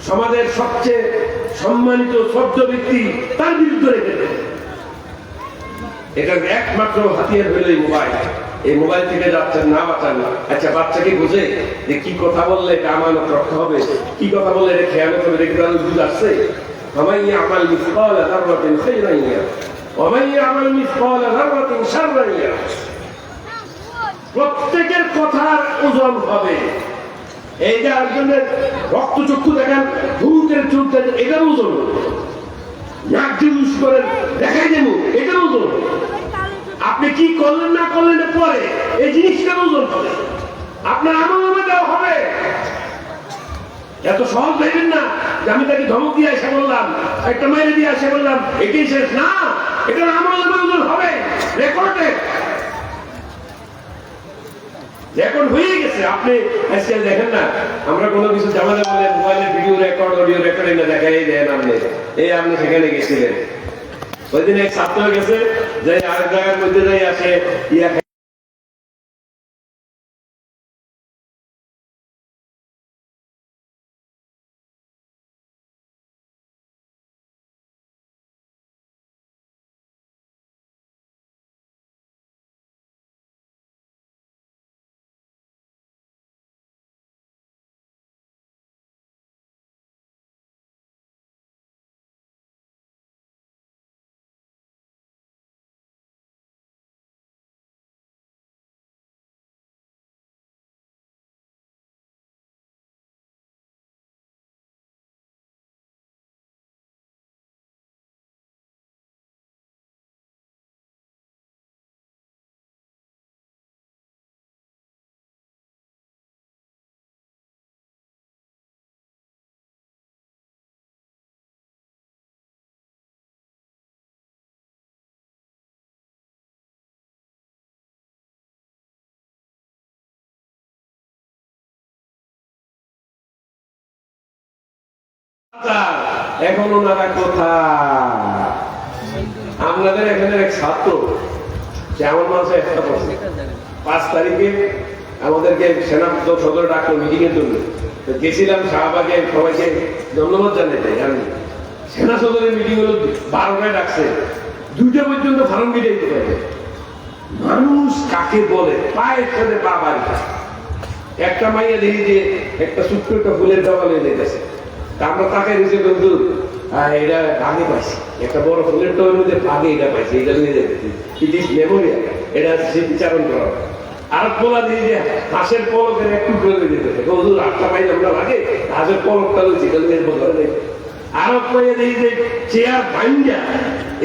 সমাজের সবচেয়ে সম্মানিত শ্রদ্ধ ব্যক্তি তার বিরুদ্ধে রেখে দেয়। এটার একমাত্র হাতিয়ার হলো এই মোবাইল। এই মোবাইল থেকে যাচ্ছেন না বাঁচান না। আচ্ছা, বাচ্চাকে বোঝে যে কি কথা বললে এটা আমানত রক্ষা হবে, কি কথা বললে এটা খেয়ানত হবে, এটা বুঝ আসছে। ومن يعمل مثقال ذرة خيرا يره ومن يعمل مثقال ذرة شرا يره। প্রত্যেকের কথার ওজন হবে। এই যে একজনের রক্তচক্ষু দেখেন, ধুমুকের চোখ দেখেন, এটার ওজন হবে। নাক জুলুস করেন, দেখাই দেব, এটার ওজন হবে। আপনি কি করলেন না করলেন পরে এই জিনিসটার ওজন হবে, আপনার আমল দেওয়া হবে। এত সহজ ভাবেন না যে আমি তাকে ধমক দিয়ে এসে বললাম, একটা মেরে দিয়ে এসে বললাম এটাই শেষ না। এটার আমল ওজন হবে, রেকর্ডে রেকর্ড হয়ে গেছে। আপনি আজকাল দেখেন না, আমরা কোনো কিছু জামাতে বলে মোবাইলের ভিডিও রেকর্ড, অডিও রেকর্ডিং না দেখাই দেন। আপনি সেখানে গেছিলেন, ওই দিন এক ছাত্র গেছে যে আরেক জায়গার মধ্যে যাই আসে ইয়া এখন ওনারা কোথায়? আপনাদের এখানে এক ছাত্র যেমন মানুষ একটা বলছে 5 তারিখে আমাদেরকে সেনা সদরে ডাকলো মিটিং এর জন্য। গেছিলাম শাহবাগে, সবাইকে ধন্যবাদ জানাতে। আমি সেনা সদরের মিটিং হলো 12টায় ডাকছে, 2টা পর্যন্ত ফার্ম মিটাইতে পারে। মানুষ কাকে বলে পায়ের সাথে পা বাড়ি। একটা মাইয়া দেখি যে একটা ছোট্ট একটা ফুলের দেওয়াল হয়ে যেতেছে, আমরা তাকে দিয়েছি কিন্তু এটা ভাগে পাইছি, একটা বড় ফুলের টবের মধ্যে ভাগে এটা পাইছি, এটা নিয়ে যেতেছি। ইট ইজ মেমোরিয়াল, এটা স্মৃতিচারণ করা। আর পোলা দিয়ে যে হাঁসের পলকের একটু করে যেতেছে, রাস্তা পাই আমরা ভাগে হাঁসের পলকটা রয়েছে, এটা নিয়ে বদলা নেই। আর পাইয়া দেখি যে চেয়ার ভাঙ্গা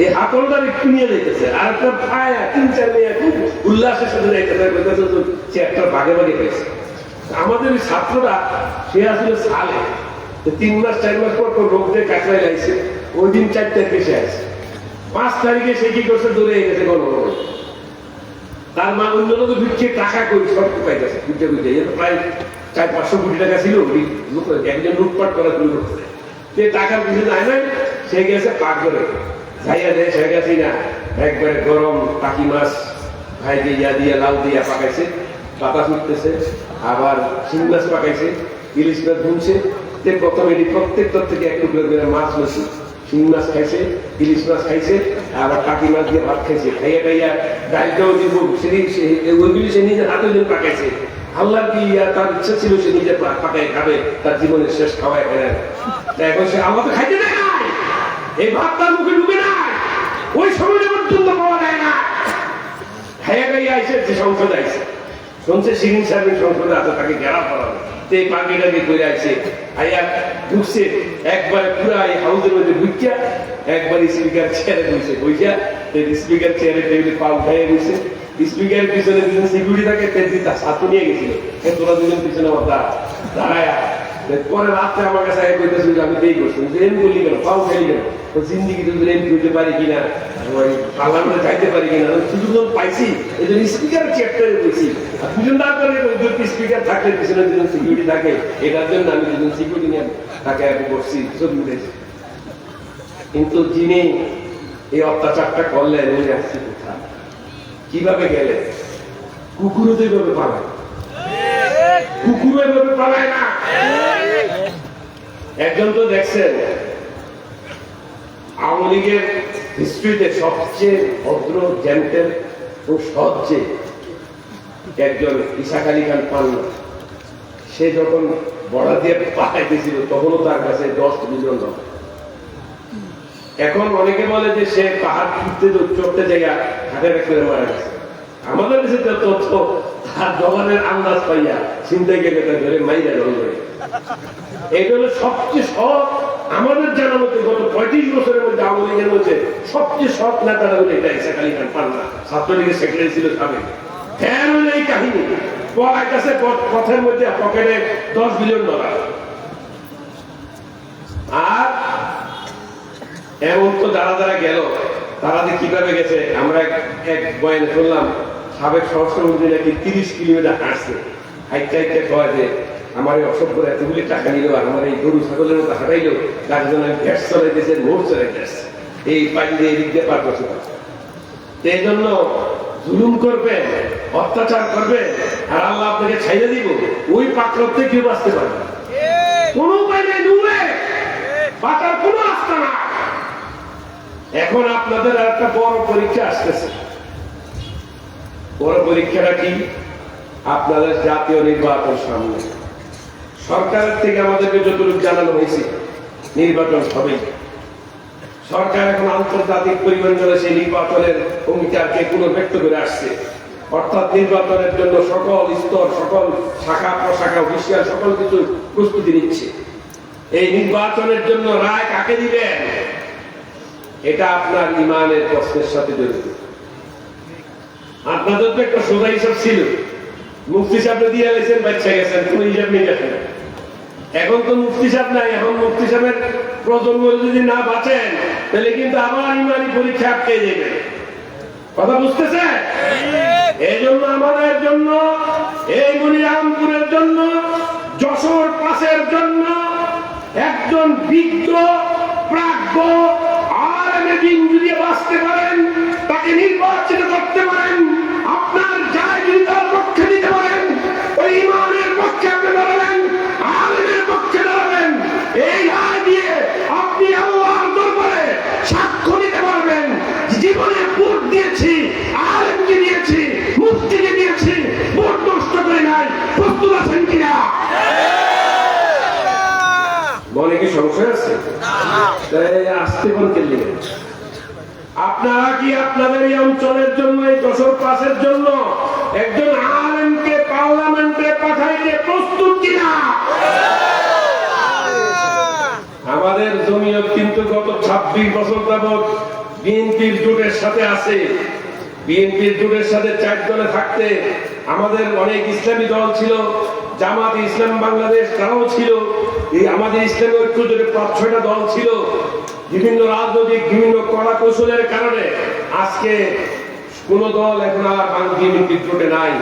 এই হাতলটার একটু নিয়ে যেতেছে, আর একটা পায়া 3-4 মেয়ে খুব উল্লাসের সাথে যাইতেছে, চেয়ারটা ভাগে ভাগে পেয়েছে। আমাদের ছাত্ররা সে আসলে সালে 3 মাস 4 মাস পর রোগ দিয়ে কাঁচড়ায় লাগছে, ওই দিন 4 তারিখে সে আসে। 5 তারিখে সে কি করছে, দৌড়ে গেছে গণভবন। তার মা অন্যরা তো ঢুকছে টাকা করি সব পাইতেছে, বুঝতে বুঝতে প্রায় 400-500 কোটি টাকা ছিল, একজন লুটপাট করা শুরু করছে। সে টাকার পিছনে যায় নাই, সে গেছে পাকঘরে যাইয়া দেয় সে গেছি না একবারে গরম টাকি মাছ ভাইকে ইয়া দিয়া লাউ দিয়া পাকাইছে, বাতাস উঠতেছে, আবার শিং মাছ পাকাইছে, ইলিশ মাছ ভুনছে। প্রথমে প্রত্যেক থেকে এক টুকরো করে মাছ লইছে, শিং মাছ খাইছে, ইলিশ মাছ খাইছে, আবার টাকি মাছ দিয়ে ভাত খাইছে। খাইয়া খাইয়া ডালটাও দিব, ওইগুলি সে নিজের হাতে দিন পাকাইছে। আল্লাহ কি তার ইচ্ছা ছিল সে নিজে পাকায় খাবে, তার জীবনের শেষ খাওয়ায় খায়। এখন সে আমাকে খাইতে দেয় না, এই ভাত তার মুখে ঢুকে না, ওই সময় পর্যন্ত পাওয়া যায় না। খাইয়া খাইয়া আইসে যে সংসদে আইসে, শুনছে শিরিন সাহেবের সংসদে আছে, তাকে ঘেরাও করা হবে। এই পাখিটাকে করে আছে, আইয়া ঢুকছে একবার পুরা এই হাউসের মধ্যে ঢুকিয়া একবার স্পিকার চেয়ারে বসে বইয়া, স্পিকার চেয়ারে টেবিলে পা উঠাইয়া বসে, স্পিকারের পিছনে দুজন সিকিউরিটি থাকে, তার ছাত্র নিয়ে গেছিল, তোরা দুজন পিছনে আমার দাঁড়ায়া। পরে রাত্রে আমার কাছে কইতেছিল আমি এই করছি, এম বলি কেন, পাও খেলি কেন, জিন্দিগি যদি এম করতে পারি কিনা, পার্লামেন্টে যাইতে পারি কিনা, সুযোগ পাইছি এই জন্য স্পিকার চেয়ারটারে বলছি। দুজন না করে স্পিকার থাকলে পিছনে দুজন সিকিউরিটি থাকে, এটার জন্য আমি দুজন সিকিউরিটি নিয়ে তাকে আগে বসছি, ছবি উঠেছি। কিন্তু যিনি এই অত্যাচারটা করলেন উনি আসছি কোথায়, কিভাবে গেলেন? কুকুরও তো এভাবে পালায়, কুকুরও এভাবে পালায় না। একজন তো দেখছেন আওয়ামী লীগের হিস্ট্রিতে সবচেয়ে ভদ্র, জেন্টেল ও সহজে একজন ইসাক আলী খান পান্না, সে যখন বড়া দিয়ে পাঠাইতেছিল তখনও তার কাছে 10 বিলিয়ন ডলার। এখন অনেকে বলে যে সে পাহাড় চড়তে জায়গা হাটের করে মারা গেছে। আমাদের কাছে তথ্য তার জবানের আন্দাজ পাইয়া চিন্তা গেলে ধরে মাইরা জল করে। এটা হলো সবচেয়ে সৎ আমাদের জানার মধ্যে গত 35 বছরের মধ্যে আওয়ামী লীগের মধ্যে সবচেয়ে সৎ নেতারা হলো এটা ইসাক আলী খান পান্না, ছাত্রলীগের সেক্রেটারি ছিল সাবেক। হ্যাঁ হলো এই কাহিনী, পড়ার কাছে পথের মধ্যে পকেটে 10 বিলিয়ন ডলার। আর এমন তো যারা যারা গেল তারা যে কিভাবে গেছে, আমরা এক বয়ানে শুনলাম সাবেক স্বরাষ্ট্রমন্ত্রী নাকি 30 কিলোমিটার হাঁটছে, হাইটে হাইটে কয় যে আমার এই অসভ্য এতগুলি টাকা নিল আর আমার এই গরু ছাগলের মতো হাঁটাইলো, তার জন্য গ্যাস চলাইতেছে, মোট চলাইতেছে, এই পানি দিয়ে এদিক দিয়ে পার করতে পারছে। এই জন্য জুলুম করবেন, অত্যাচার করবেন, আর আল্লাহ আপনাকে ছাইড়ে দিব, ওই পাকড়তে কেউ বাঁচতে পারবে না। কোনো উপায় নেই, ডুবে বাঁচার কোনো রাস্তা না। এখন আপনাদের একটা বড় পরীক্ষা আসতেছে। বড় পরীক্ষাটা কি? আপনাদের জাতীয় নির্বাচন সামনে। সরকারের থেকে আমাদেরকে যতটুকু জানানো হয়েছে নির্বাচন হবেই। সরকার এখন আন্তর্জাতিক পরিমণ্ডলে সেই নির্বাচনের অঙ্গীকারকে পুনর্ব্যক্ত করে আসছে। অর্থাৎ নির্বাচনের জন্য সকল স্তর, সকল শাখা প্রশাখা, অফিসিয়াল সকল কিছু প্রস্তুতি নিচ্ছে। এই নির্বাচনের জন্য রায় কাকে দিবেন, এটা আপনার ইমানের প্রশ্নের সাথে জড়িত। আপনাদের তো একটা সোজা হিসাব ছিল, মুফতি সাহেব দিয়ে গেছেন, বাচ্চা গেছেন, কোন হিসাব নিয়ে গেছেন। এখন তো মুফতি সাহেব নাই, এখন মুফতি সাহেবের প্রজন্ম যদি না বাঁচেন তাহলে কিন্তু আবার ইমানি পরীক্ষা আটকে যাবে। কথা বুঝতেছে? এই জন্য আমাদের জন্য, এই মনিরামপুরের জন্য, যশোর পাশের জন্য একজন বিজ্ঞ প্রাজ্ঞ আলেমে দ্বীন যদি বাঁচতে পারেন, তাকে নির্বাচিত করতে পারেন, আপনার যায় যদি তার পক্ষে দিতে পারেন, ওই ইমানের পক্ষে আপনি দাঁড়াবেন, আলেমের পক্ষে দাঁড়াবেন। এই রায় দিয়ে আপনি আল্লাহর দরবারে সাক্ষ্য দিতে পারবেন, জীবনে ভোট দিয়েছি, আলেমকে দিয়েছি, মুফতিকে দিয়েছি, ভোট নষ্ট করে নাই। প্রস্তুত আছেন কিনা? মনে কি সংশয় আছে? আসতে বলতে আপনারা কি আপনাদের এই অঞ্চলের জন্য, এই যশোর পাশের জন্য একজন আলেমকে পার্লামেন্টে পাঠাইতে প্রস্তুত কিনা? আমাদের জমিয়ত কিন্তু গত 26 বছর যাবৎ বিএনপির জোটের সাথে আছে। বিএনপির জোটের সাথে 4 দলে থাকতে আমাদের অনেক ইসলামী দল ছিল, জামাত ইসলাম বাংলাদেশ তারাও ছিল, এই আমাদের ইসলামী ঐক্য জোটে 5-6টা দল ছিল। বিভিন্ন রাজনৈতিক বিভিন্ন কলা কৌশলের কারণে আজকে কোন দল এখন আর বিএনপির জোটে নাই।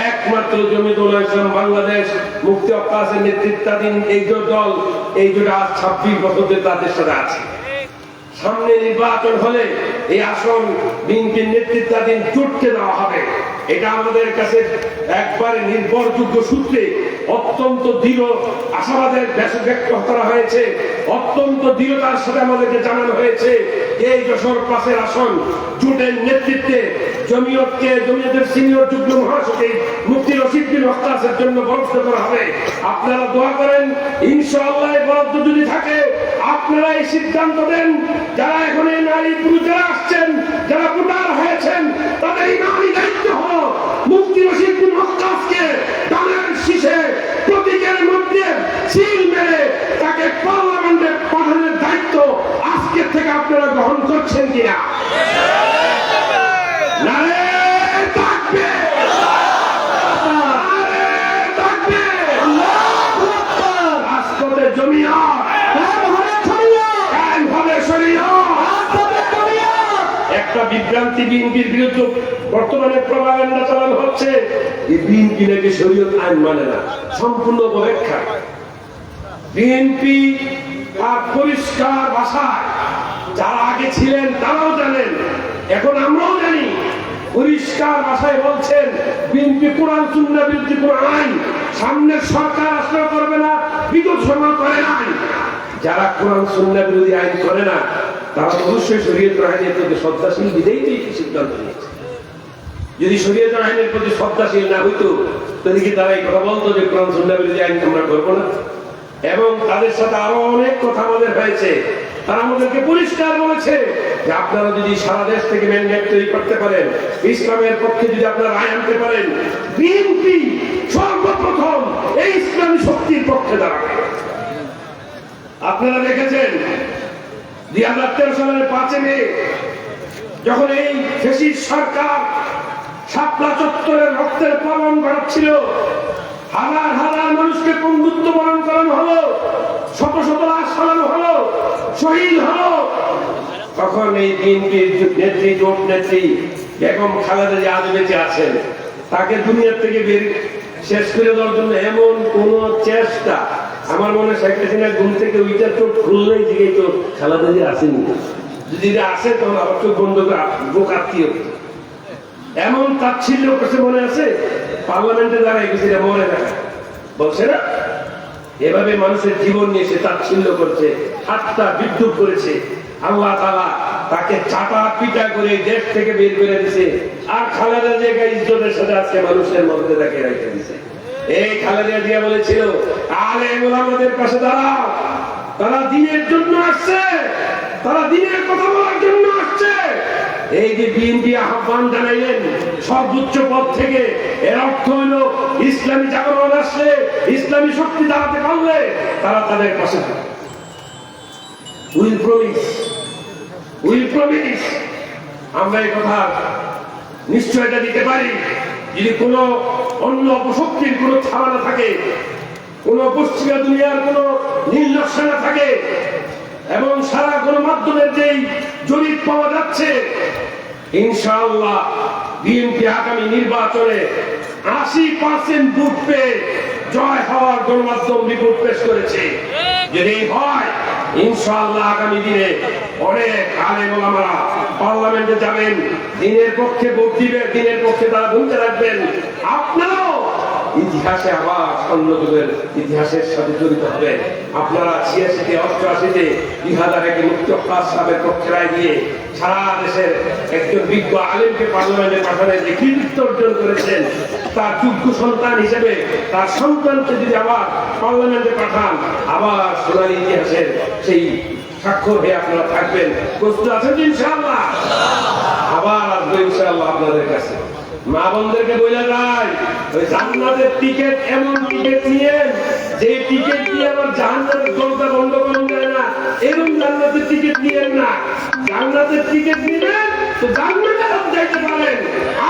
একমাত্র জমিয়তুল ইসলাম বাংলাদেশ মুফতি আব্বাসের নেতৃত্বাধীন এই দল, এই জোটে আজ 26 বছর ধরে তাদের সাথে আছে। সামনে নির্বাচন হলে এই আসন বিএনপির নেতৃত্বাধীন জোটকে দেওয়া হবে। এটা আমাদের কাছে একবারে নির্ভরযোগ্য সূত্রে অত্যন্ত দৃঢ় আশাবাদের ব্যক্ত করা হয়েছে, অত্যন্ত দৃঢ়তার সাথে আমাদেরকে জানানো হয়েছে। এই যশোর পাশের আসন জোটের নেতৃত্বে জমিয়তের সিনিয়র যুগ্ম মহাসচিব মুফতি রশিদ বিন ওয়াক্কাসের জন্য বরাদ্দ করা হবে। আপনারা দোয়া করেন, ইনশাআল্লাহ বরাদ্দ যদি থাকে আপনারা এই সিদ্ধান্ত দেন। যারা এখন এই নারী পুরুষ যারা আসছেন, যারা ভোটার হয়েছেন, তাদের ইমানি দায়িত্ব হলো মুফতি রশিদ বিন ওয়াক্কাসকে ডানের শীষে প্রতীকের মধ্যে সিল মেরে তাকে পার্লামেন্টে পাঠানোর দায়িত্ব আজকে থেকে আপনারা গ্রহণ করছেন কিনা? একটা বিভ্রান্তি বিএনপির বিরুদ্ধে বর্তমানে প্রপাগান্ডা চালানো হচ্ছে, এই বিএনপি নাকি শরীয়ত আইন মানে না, সম্পূর্ণ অপব্যাখ্যা। বিএনপি তার পরিষ্কার ভাষায় যারা আগে ছিলেন তারাও জানেন, এখন আমরাও জানি, পরিষ্কার ভাষায় বলছেন বিএনপি কোরআন সুন্নাহ বিরোধী কোন আইন সামনের সরকার আসলে করবে না, বিগত সরকার করে নাই। যারা কোরআন সুন্নাহ বিরোধী আইন করে না তারা অবশ্যই শরীয়তের আইনের প্রতি শ্রদ্ধাশীল বিধেই তো এই সিদ্ধান্ত নিয়েছে। যদি শরীয়তের আইনের প্রতি শ্রদ্ধাশীল না হইতো তাহলে কি তারা এই কথা বলতো যে কোরআন সুন্নাহ বিরোধী আইন আমরা করবো না? এবং তাদের সাথে আরো অনেক কথা আমাদের হয়েছে। তারা আমাদেরকে পরিষ্কার বলেছে যে আপনারা যদি সারা দেশ থেকে ম্যান্ডেট তৈরি করতে পারেন, ইসলামের পক্ষে যদি আপনারা রায় আনতে পারেন, বিএনপি সর্বপ্রথম এই ইসলামী শক্তির পক্ষে দাঁড়াবে। আপনারা দেখেছেন 2013 সালের 5 মে যখন এই ফ্যাসিস্ট সরকার শাপলা চত্বরের রক্তের পালন করাচ্ছিল, হাজার হাজার মানুষকে বন্ধুত্ব বরণ করানো হলো, শত শত লাশ ফলানো হলো, শহীদ হলো, তখন এই বিএনপির নেত্রী, জোট নেত্রী বেগম খালেদা জিয়া আজ বেঁচে আছেন। তাকে দুনিয়ার থেকে শেষ করে দেওয়ার জন্য এমন কোন চেষ্টা, আমার মনে হয় শেখ হাসিনা ঘুম থেকে উইটার চোখ খুললেই দিকে তো খালেদা জিয়া আসেনি। যদি আসে তখন আবার চোখ বন্ধ করে বুক আত্মীয় এমন তাচ্ছিল্য করছে, মনে আছে পার্লামেন্টে দাঁড়ায় গেছে মনে না বলছে না, এভাবে মানুষের জীবন নিয়ে সে তাচ্ছিল্য করছে, ঠাট্টা বিদ্রুপ করেছে। আল্লাহ তাআলা তাকে চাটা পিটা করে দেশ থেকে বের করে দিয়েছে। আর খালেদা জিয়াকে ইজ্জতের সাথে আজকে মানুষের মধ্যে তাকে রেখে দিয়েছে। এই খালেদা জিয়া বলেছিল আলেম ওলামাদের পাশে দাঁড়াও, তারা দ্বীনের জন্য আসছে, তারা দ্বীনের কথা বলার জন্য আসছে। এই যে বিএনপি আহ্বান জানাইলেন সর্বোচ্চ পদ থেকে, এর অর্থ হলো ইসলামী জাগরণ আসলে, ইসলামী শক্তি দাঁড়াতে পারলে তারা তাদের পাশে থাকবে। উইল প্রমিস আমরা এই কথা নিশ্চয়তা দিতে পারি। যদি কোন অন্য অপশক্তির কোন ছাড়া না থাকে, কোন পশ্চিমা দুনিয়ার কোন নীল নকশা না থাকে, এবং সারা গণমাধ্যমের যেই জরিপ পাওয়া যাচ্ছে, ইনশাআল্লাহ বিএনপি আগামী নির্বাচনে 80% ভোট পেয়ে জয় হওয়ার গণমাধ্যম রিপোর্ট পেশ করেছে। যদি হয় ইনশাআল্লাহ আগামী দিনে অনেক আলেম ওলামারা পার্লামেন্টে যাবেন, দিনের পক্ষে ভোট দিবে, দিনের পক্ষে তারা ভূমিকা রাখবেন। আপনারাও ইতিহাসে আবার স্বর্ণযুগের ইতিহাসের সাথে জড়িত হবে। আপনারা 86-তে 88-তে 2001-এ মুফতি আব্বাস সাহেবের পক্ষে রায় দিয়ে সারা দেশের একজন বিজ্ঞ আলেমকে পার্লামেন্টে পাঠানোর যে কৃতিত্ব অর্জন করেছেন, তার যোগ্য সন্তান হিসেবে তার সন্তানকে যদি আবার পার্লামেন্টে পাঠান, আবার সোনালী ইতিহাসের সেই স্বাক্ষর হয়ে আপনারা থাকবেন। প্রস্তুত আছেন ইনশাআল্লাহ? আবার আসবো ইনশাআল্লাহ আপনাদের কাছে। মা বোনদেরকে বলে যায় ওই জান্নাতের টিকিট এমন টিকিট নিয়ে যে টিকিট দিয়ে আবার জাহান্নামের দরজা বন্ধ করা যায় না, এরকম জান্নাতের টিকিট নিয়েন না। জান্নাতের টিকিট নিবেন তো জান্নাতে যাইতে পারেন,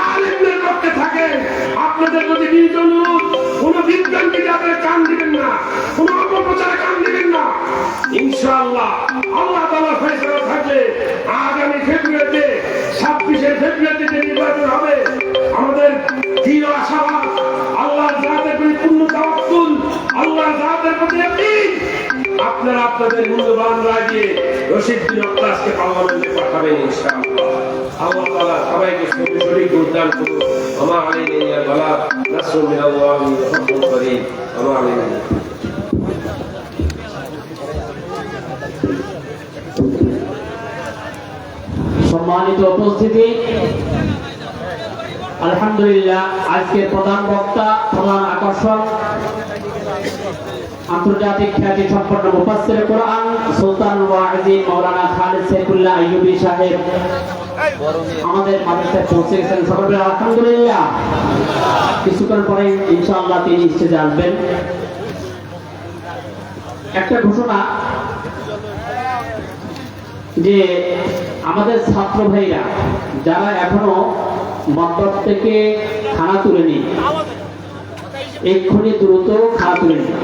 আলেমদের পক্ষে থাকেন। আপনাদের প্রতি বিনীত অনুরোধ, কোন বিজ্ঞানকে আপনারা কান দিবেন না, কোন অপপ্রচারে কান দিবেন না। ইনশাআল্লাহ আল্লাহ তাআলার ফয়সালা থাকলে আগামী ফেব্রুয়ারিতে 26 ফেব্রুয়ারিতে যে নির্বাচন হবে, আমাদের দৃঢ় আশাবাদ, আল্লাহর জাতের প্রতি পূর্ণ তাওয়াক্কুল, আল্লাহর জাতের প্রতি ইয়াকিন, আপনারা আপনাদের মূল্যবান রায় দিয়ে রশিদ বিন আব্বাসকে পার্লামেন্টে পাঠাবেন ইনশাআল্লাহ। আল্লাহ তাআলা সবাইকে সঠিক উদ্যান করুন। ওমা আলাইনা ইল্লাল বালাগ, নাসরুম মিনাল্লাহি ওয়া ফাতহুন করিম। ওমা আলাইনা। সম্মানিত উপস্থিতি, আলহামদুলিল্লাহ আজকের প্রধান বক্তা, প্রধান আকর্ষণ আন্তর্জাতিক খ্যাতি সম্পন্ন মুফাসসির কোরআন সুলতান ওয়াইজিন মাওলানা খালিদ সাইফুল্লাহ আইয়ুবী সাহেব আমাদের মাদ্রাসায় পৌঁছে গেছেন। সকলে আলহামদুলিল্লাহ। কিছুক্ষণ পরে ইনশাআল্লাহ তিনি স্টেজে আসবেন। একটা ঘোষণা যে আমাদের ছাত্র ভাইরা যারা এখনো মদ্যপ থেকে খানা তুলেনি, এক্ষুনি দ্রুত খানা তুলে নিন।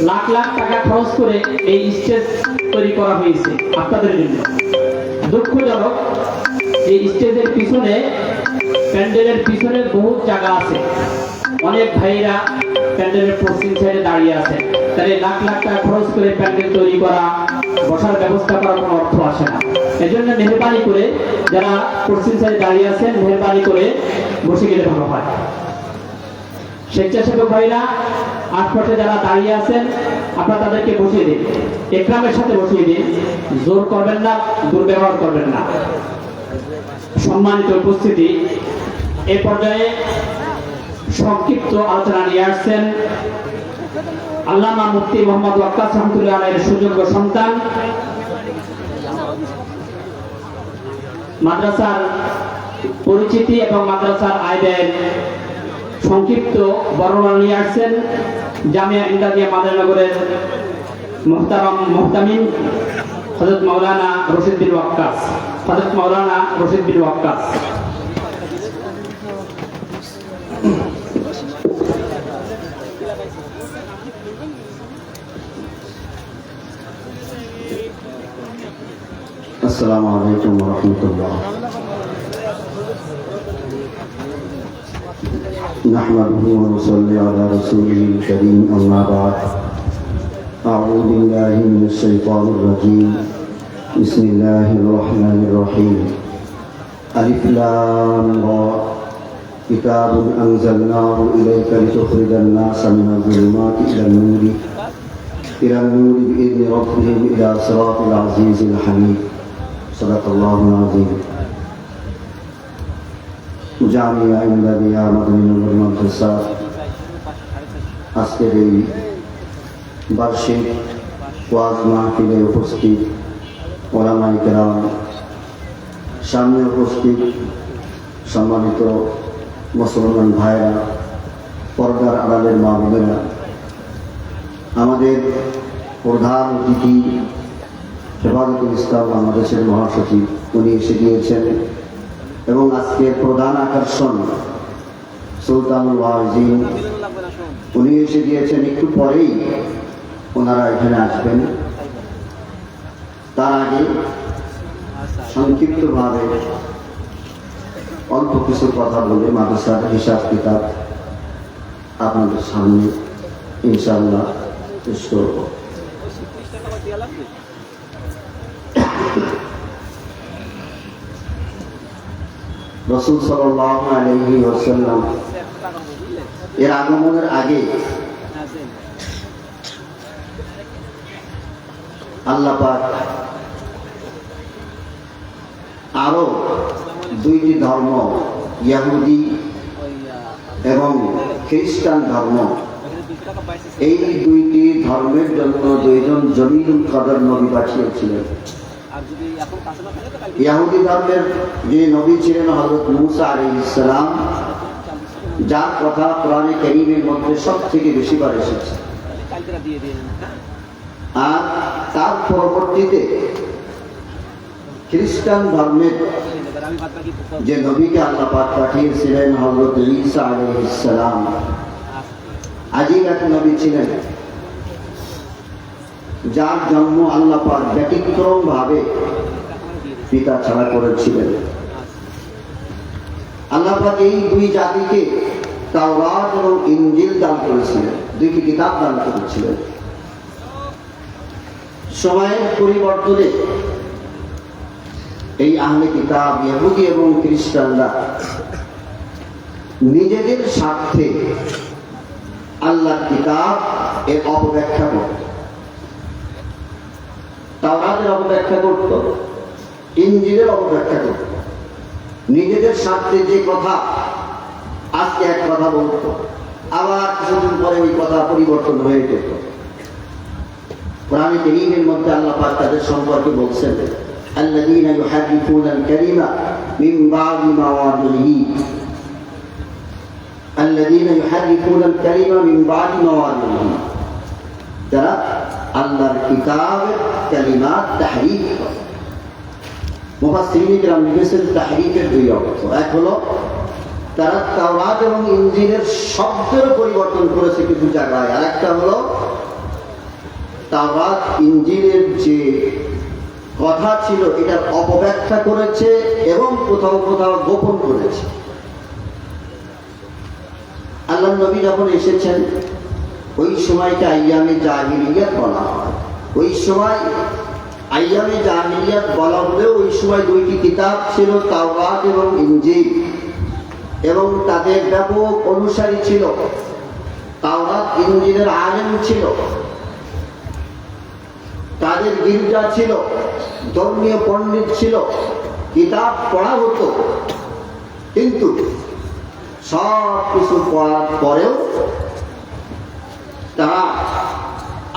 লাখ লাখ টাকা খরচ করে এই স্টেজ তৈরি করা হয়েছে আপনাদের জন্য। দুঃখজনক এই স্টেজের পিছনে, প্যান্ডেলের পিছনে বহু জায়গা আছে, অনেক ভাইরা প্যান্ডেলের পশ্চিম সাইডে দাঁড়িয়ে আছেন। তাহলে লাখ লাখ টাকা খরচ করে প্যান্ডেল তৈরি করা, বসার ব্যবস্থা করার কোনো অর্থ আসে না। এজন্য মেহরবানি করে যারা পশ্চিম সাইডে দাঁড়িয়ে আছেন, মেহরবানি করে বসে গেলে ভালো হয়। স্বেচ্ছাসেবক ভাইরা আশপাশে যারা দাঁড়িয়ে আছেন, আপনারা তাদেরকে বসিয়ে দিন, একরামের সাথে বসিয়ে দিন। জোর করবেন না, দুর্ব্যবহার করবেন না। সম্মানিত উপস্থিতি, এ পর্যায়ে সংক্ষিপ্ত আলোচনা নিয়ে আসছেন আল্লামা মুফতি মোহাম্মদ ওয়াক্কাস রহমাতুল্লাহ আলাইহির সুযোগ্য সন্তান, মাদ্রাসার পরিচিতি এবং মাদ্রাসার আয় ব্যয়ের সংক্ষিপ্ত বর্ণনা নিয়ে আসছেন জামিয়া ইমদাদিয়া মাদারীনগরের মুহতামিম হযরত মাওলানা রশিদ বিন ওয়াক্কাস। হযরত মাওলানা রশিদ বিন ওয়াক্কাস। السلام عليكم ورحمة الله. نحمده ونصلي على رسوله الكريم، أما بعد. أعوذ بالله من الشيطان الرجيم. بسم الله الرحمن الرحيم. ألف لام را. كتاب أنزلناه إليك لتخرج الناس من الظلمات إلى النور بإذن ربهم إلى صراط العزيز الحميد. صدق الله العظيم. জামিয়া ইমদাদিয়া মাদারীনগর মাদ্রাসা আজকের এই বার্ষিক ওয়াজ মাহফিলে উপস্থিত ওলামায়ে কেরাম, সামনে উপস্থিত সম্মানিত মুসলমান ভাইরা, পর্দার আড়ালের মা বোনেরা, আমাদের প্রধান অতিথি হেফাজতুল ইসলাম বাংলাদেশের মহাসচিব উনি এসে গিয়েছেন এবং আজকের প্রধান আকর্ষণ সুলতানুল ওয়াজিন উনি এসে গিয়েছেন। একটু পরেই ওনারা এখানে আসবেন। তার আগে সংক্ষিপ্তভাবে অল্প কিছু কথা বলে মাদ্রাসার হিসাব কিতাব আপনাদের সামনে ইনশাআল্লাহ পেশ করব। রাসূল সাল্লাল্লাহু আলাইহি ওয়াসাল্লাম এর আগমনের আগে আল্লাহ পাক আরো দুইটি ধর্ম, ইহুদি এবং খ্রিস্টান ধর্ম, এই দুইটি ধর্মের জন্য দুইজন জলিলুল কদর নবী পাঠিয়েছিলেন। ইহুদি ধর্মের যে নবী ছিলেন হযরত মূসা আলাইহিস সালাম, যার কথা কোরআনে কারীমের মধ্যে সবথেকে বেশি বার এসেছে। আর তার পরবর্তীতে খ্রিস্টান ধর্মের যে নবীকে আল্লাহ পাক পাঠিয়েছিলেন হযরত ঈসা আলাইহিস সালাম, আজীব এক নবী ছিলেন, যার জন্ম আল্লাহ পাক ব্যতিক্রম ভাবে পিতা ছাড়া করেছিলেন। আল্লাহ পাক এই দুই জাতিকে তাওরাত এবং ইনজিল দান করেছিলেন, দুইটি কিতাব দান করেছিলেন। সময়ের পরিবর্তনে এই আহলে কিতাব ইহুদি এবং খ্রিস্টানরা নিজেদের স্বার্থে আল্লাহর কিতাব এর অপব্যাখ্যা করত, তাওরাতের অপব্যাখ্যা করত, ইনজিলের অপব্যাখ্যা করত। নিজেদের স্বার্থে যে কথা আজকে এক কথা বলত, আবার কিছুদিন পরে ওই কথা পরিবর্তন হয়ে যেত। কোরআনে কারীমের মধ্যে আল্লাহ পাক তাদের সম্পর্কে বলছেন, আল্লাযীনা ইউহাররিফুনাল কালিমা মিন বা'দি মাওয়াদিহি, আল্লাযীনা ইউহাররিফুনাল কালিমা মিন বা'দি মাওয়াদিহি, যারা আল্লাহর কিতাবের কালিমাত তাহরীফ করে। মুফাসসিরিন কিরাম লিখেছেন তাহরীফের দুই অর্থ। এক হলো তারা তাওরাত এবং ইনজিলের শব্দের পরিবর্তন করেছে কিছু জায়গায়, আর একটা হলো তাওরাত ইনজিলের যে কথা ছিল এটার অপব্যাখ্যা করেছে এবং কোথাও কোথাও গোপন করেছে। আল্লাহ নবী যখন এসেছেন ওই সময়টা আইয়ামে জাহিলিয়াত বলা হয়। ওই সময় আইয়ামে জাহিলিয়াত বলা হলেও ওই সময় দুইটি কিতাব ছিল, তাওরাত এবং ইনজিল, এবং তাদের ব্যাপক অনুসারী ছিল। তাওরাত ইনজিলের আলেম ছিল, তাদের গির্জা ছিল, ধর্মীয় পণ্ডিত ছিল, কিতাব পড়া হতো। কিন্তু সব কিছু পড়ার পরেও তারা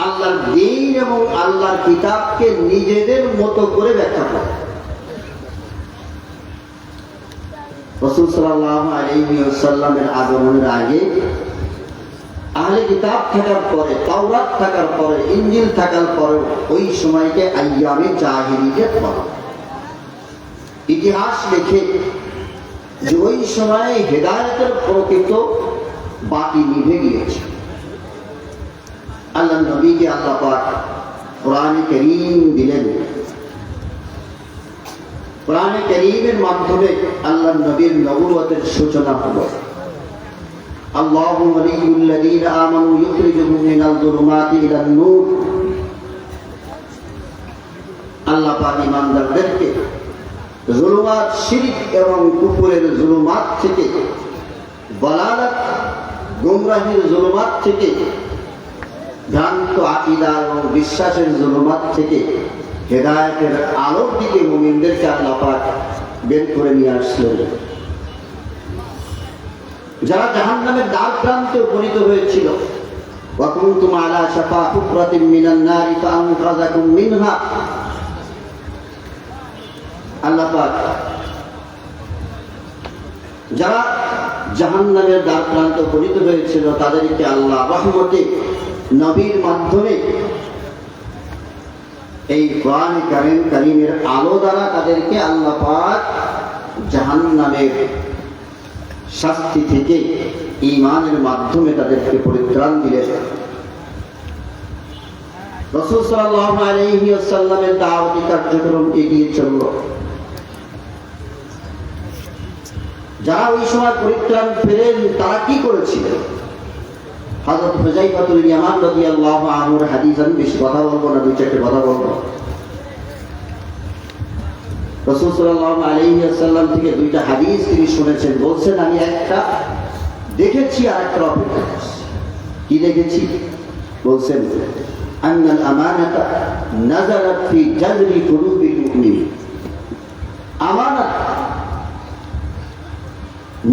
আল্লাহর দ্বীন এবং আল্লাহর কিতাবকে নিজেদের মতো করে ব্যাখ্যা করে। রাসূল সাল্লাল্লাহু আলাইহি ওয়াসাল্লামের আগমনের আগে আহলে কিতাব থাকার পরে, তাওরাত থাকার পরে, ইনজিল থাকার পরে ওই সময়কে আইয়ামে জাহিলিয়াত বলা। ইতিহাস লেখে যে ওই সময় হেদায়েতের প্রকৃত বাতি নিভে গিয়েছে। আল্লাহ নবীকে আল্লাহ পাক কোরআনে কারীম দিলেন। কোরআনে কারীমের মাধ্যমে আল্লাহ নবীর নবুয়তের সূচনা হলো। আল্লাহু ওয়ালিয়ুল্লাযীনা আমানু ইউখরিজুহুম মিনাল যুলুমাতি ইলান নূর। আল্লাহ পাক ঈমানদারদেরকে যুলুমাত, শিরক এবং কুফরের যুলুমাত থেকে, দালালাত, গোমরাহির যুলুমাত থেকে, ভ্রান্ত আকীদা এবং বিশ্বাসের যুলুমাত থেকে হেদায়েতের আলোর দিকে মুমিনদেরকে আল্লাহ পাক বের করে নিয়ে আসলেন। যারা জাহান্নামের দ্বার প্রান্তে উপনীত হয়েছিল, ওয়া কুনতুম আলা শাফা হুফরাতিন মিনান নারি ফাআনকাযাকুম মিনহা। আল্লাহ পাক যারা জাহান্নামের দ্বার প্রান্তে উপনীত হয়েছিল তাদেরকে আল্লাহ রহমতে নবীর মাধ্যমে এই কোরআনে কারীমের আলো দ্বারা তাদেরকে আল্লাহ পাক জাহান্নামের শাস্তি থেকে ঈমানের মাধ্যমে তাদেরকে পরিত্রাণ দিলেন। রাসূল সাল্লাল্লাহু আলাইহি ওয়াসাল্লামের দাওয়াতি কার্যক্রম এগিয়ে চলল। যারা ওই সময় পরিত্রাণ পেলেন তারা কি করেছিলেন? হযরত হুযায়ফাতুল ইয়ামান রাদিয়াল্লাহু আনহুর হাদিস, আমি বেশি কথা বলবো না, দুই চারটে কথা বলবো। রাসূল সাল্লাল্লাহু আলাইহি ওয়াসাল্লাম থেকে দুইটা হাদিস তিনি শুনেছেন। বলছেন, আমি একটা দেখেছি আর একটা অপেক্ষা করছি। কি দেখেছি? বলছেন, আন্নাল আমানাতা নাযালাত ফি জাযরি কুলুবিল মুমিনিন। আমানত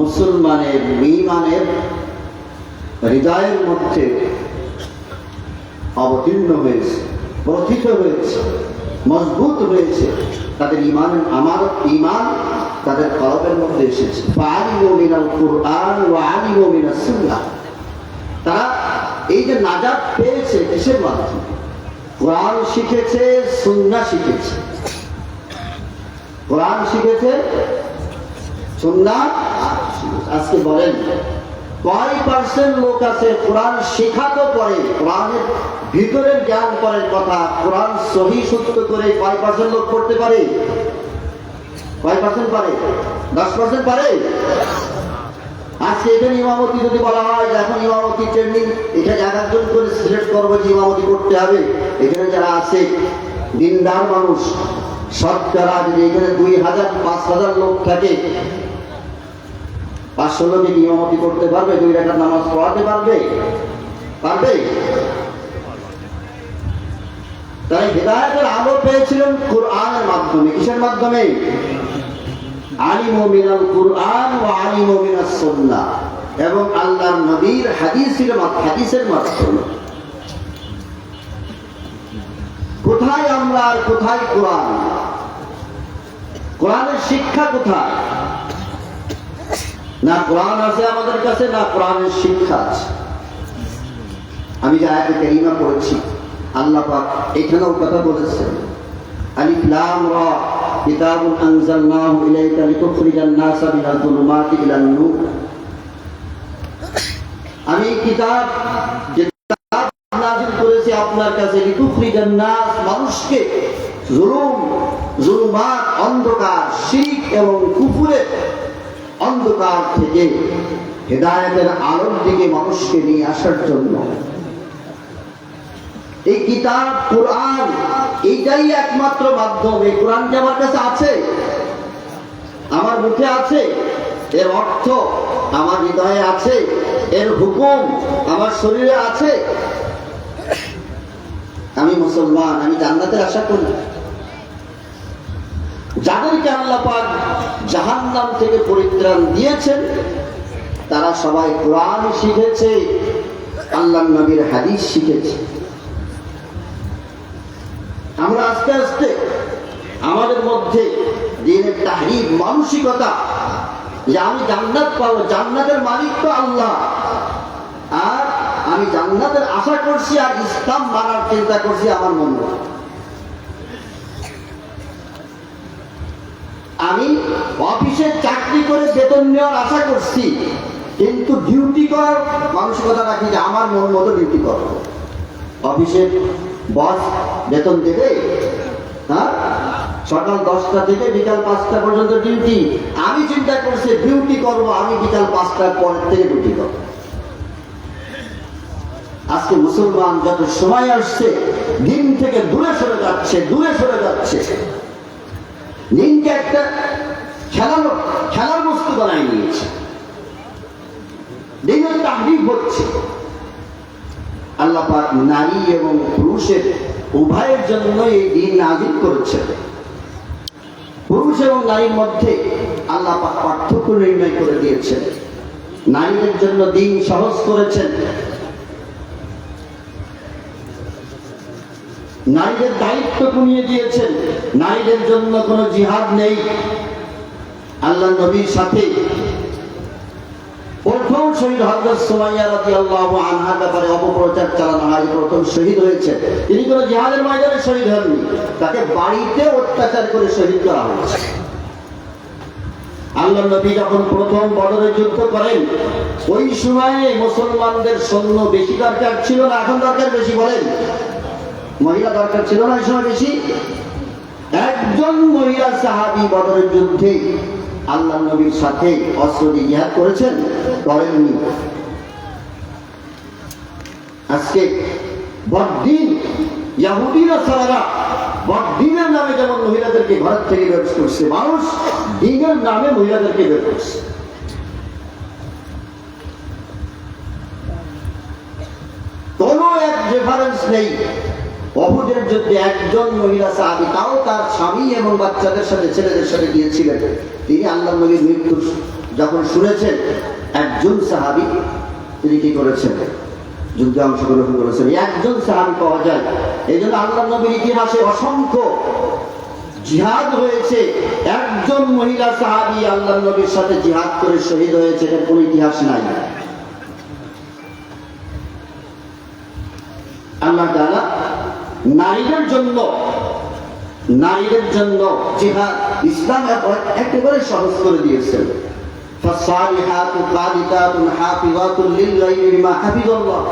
মুসলমানের, ঈমানের হৃদয়ের মধ্যে অবতীর্ণ হয়েছে, প্রথিত হয়েছে, মজবুত হয়েছে। তাদের ঈমানের আমানত, ঈমান তাদের কলবের মধ্যে এসেছে। ফাআলিমু মিনাল কুরআন ওয়া আলিমু মিনাস সুন্নাহ। তারা এই যে নাজাত পেয়েছে কিসের মাধ্যমে? কোরআন শিখেছে, সুন্নাহ শিখেছে। কোরআন শিখেছে, সুন্নাহ। আজকে বলেন কয় পার্সেন্ট লোক আছে কোরআন শেখা তো পড়ে, কোরআনের ভিতরের জ্ঞান করার কথা, কোরআন সহি সূত্র করে কয় পার্সেন্ট লোক পড়তে পারে? কয় পার্সেন্ট পারে? 10% পারে? আজকে এখানে ইমামতি যদি বলা হয় যে এখন ইমামতি ট্রেনিং, এখানে একজন করে সিলেক্ট করবো যে ইমামতি করতে হবে, এখানে যারা আছে দিনদার মানুষ, শতকরা যদি এখানে 2000-5000 লোক থাকে, 500 লোকে ইমামতি করতে পারবে? 2 রাকাত নামাজ পড়াতে পারবে? পারবে? তাই হিদায়াতের আলো পেয়েছিলেন কুরআনের মাধ্যমে। কিসের মাধ্যমে? আলিমু মিনাল কুরআন ওয়া আলিমু মিনাস সুন্নাহ, এবং আল্লাহর নবীর হাদিসের মাধ্যমে। কোথায় আমরা আর কোথায় কোরআন? কোরআনের শিক্ষা কোথায়? না কোরআন আছে আমাদের কাছে, না কোরআনের শিক্ষা আছে। আমি যে আয়াতে কারিমা পড়েছি, আল্লাহ পাক এখানেও কথা বলেছেন, আলিফ লাম রা কিতাবুন আনজালনাহু ইলাইকা লিতুখরিজান নাসা মিনাল যুলুমাতি ইলান নূর। আমি কিতাব নাযিল করেছি আপনার কাছে, লিতুখরিজান নাস, মানুষকে জুলুমাত, অন্ধকার, শিরক এবং কুফরের অন্ধকার থেকে হেদায়েতের আলোর দিকে মানুষকে নিয়ে আসার জন্য। এই কিতাব কোরআন এইটাই একমাত্র মাধ্যম। এই কোরআন কি আমার কাছে আছে, আমার মুখে আছে, এর অর্থ আমার হৃদয়ে আছে, এর হুকুম আমার শরীরে আছে। আমি মুসলমান, আমি জান্নাতের আশা করি। যাদেরকে আল্লাহ পাক জাহান্নাম থেকে পরিত্রাণ দিয়েছেন তারা সবাই কোরআন শিখেছে, আল্লাহর নবীর হাদিস শিখেছে। আমরা আস্তে আস্তে আমাদের মধ্যে দ্বীনের তাহরির মানসিকতা, যে আমি জান্নাত পাবো, জান্নাতের মালিক তো আল্লাহ, আর আমি জান্নাতের আশা করছি আর ইসলাম মানার চিন্তা করছি আমার মনে। আমি অফিসে চাকরি করে বেতন নেওয়ার আশা করছি, কিন্তু ডিউটি করার মানসিকতা রাখি যে আমার মন মতো ডিউটি করবো। অফিসের বস বেতন দেবে, হ্যাঁ, সকাল 10টা থেকে বিকাল 5টা পর্যন্ত ডিউটি। আমি চিন্তা করছি ডিউটি করব, আমি বিকাল 5টার পর থেকে ডিউটি করবো। আজকে মুসলমান যত সময় আসছে দিন থেকে দূরে সরে যাচ্ছে, দূরে সরে যাচ্ছে। দিনকে একটা খেলার বস্তু বানাই নিয়েছে। দিনের তাহরিফ হচ্ছে। আল্লাহ পাক নারী এবং পুরুষের উভয়ের জন্য এই দিন নাযিল করেছেন। পুরুষ এবং নারীর মধ্যে আল্লাহ পাক পার্থক্য নির্ণয় করে দিয়েছেন। নারীদের জন্য দিন সহজ করেছেন। নারীদের দায়িত্ব কমিয়ে দিয়েছেন। নারীদের জন্য কোনো জিহাদ নেই। আল্লাহ নবীর সাথে প্রথম শহীদ হযরত সুমাইয়া রাদিয়াল্লাহু আনহার ব্যাপারে অপপ্রচার চালানো হয়। প্রথম শহীদ হয়েছে, তিনি কোনো জিহাদের ময়দানে শহীদ হননি, তাকে বাড়িতে অত্যাচার করে শহীদ করা হয়েছে। আল্লাহ নবী যখন প্রথম বদরের যুদ্ধ করেন, ওই সময়ে মুসলমানদের সৈন্য বেশি দরকার ছিল না, এখন দরকার বেশি? বলেন, মহিলা দরকার ছিল না এই সময় বেশি? একজন মহিলা সাহাবী বদরের যুদ্ধে আল্লাহ নবীর সাথে অস্ত্র দিয়ে জিহাদ করেছেন? করেননি। আজকে বড়দিন ইহুদিরা সারা বড়দিনের নামে যেমন মহিলাদেরকে ঘর থেকে বের করছে, মানুষ দিনের নামে মহিলাদেরকে বের করছে। কোন এক রেফারেন্স নেই। উহুদের যুদ্ধে একজন মহিলা সাহাবী, তাও তার স্বামী এবং বাচ্চাদের সাথে, ছেলেদের সাথে গিয়েছিলেন। তিনি আল্লাহ নবীর মৃত্যু যখন শুনেছেন, একজন সাহাবী তিনি কি করেছেন? যুদ্ধে অংশগ্রহণ করেছেন। একজন সাহাবী পাওয়া যায়। এই জন্য আল্লাহ নবীর ইতিহাসে অসংখ্য জিহাদ হয়েছে, একজন মহিলা সাহাবী আল্লাহ নবীর সাথে জিহাদ করে শহীদ হয়েছে, এর কোনো ইতিহাস নাই। আল্লাহ তাআলা নারীদের জন্য জিহাদ ইসলাম একেবারে সহজ করে দিয়েছেন। ফাসালিহাতু কানিতাতুন হাফিজাতুন লিল-গায়বি বিমা হাফিজাল্লাহ।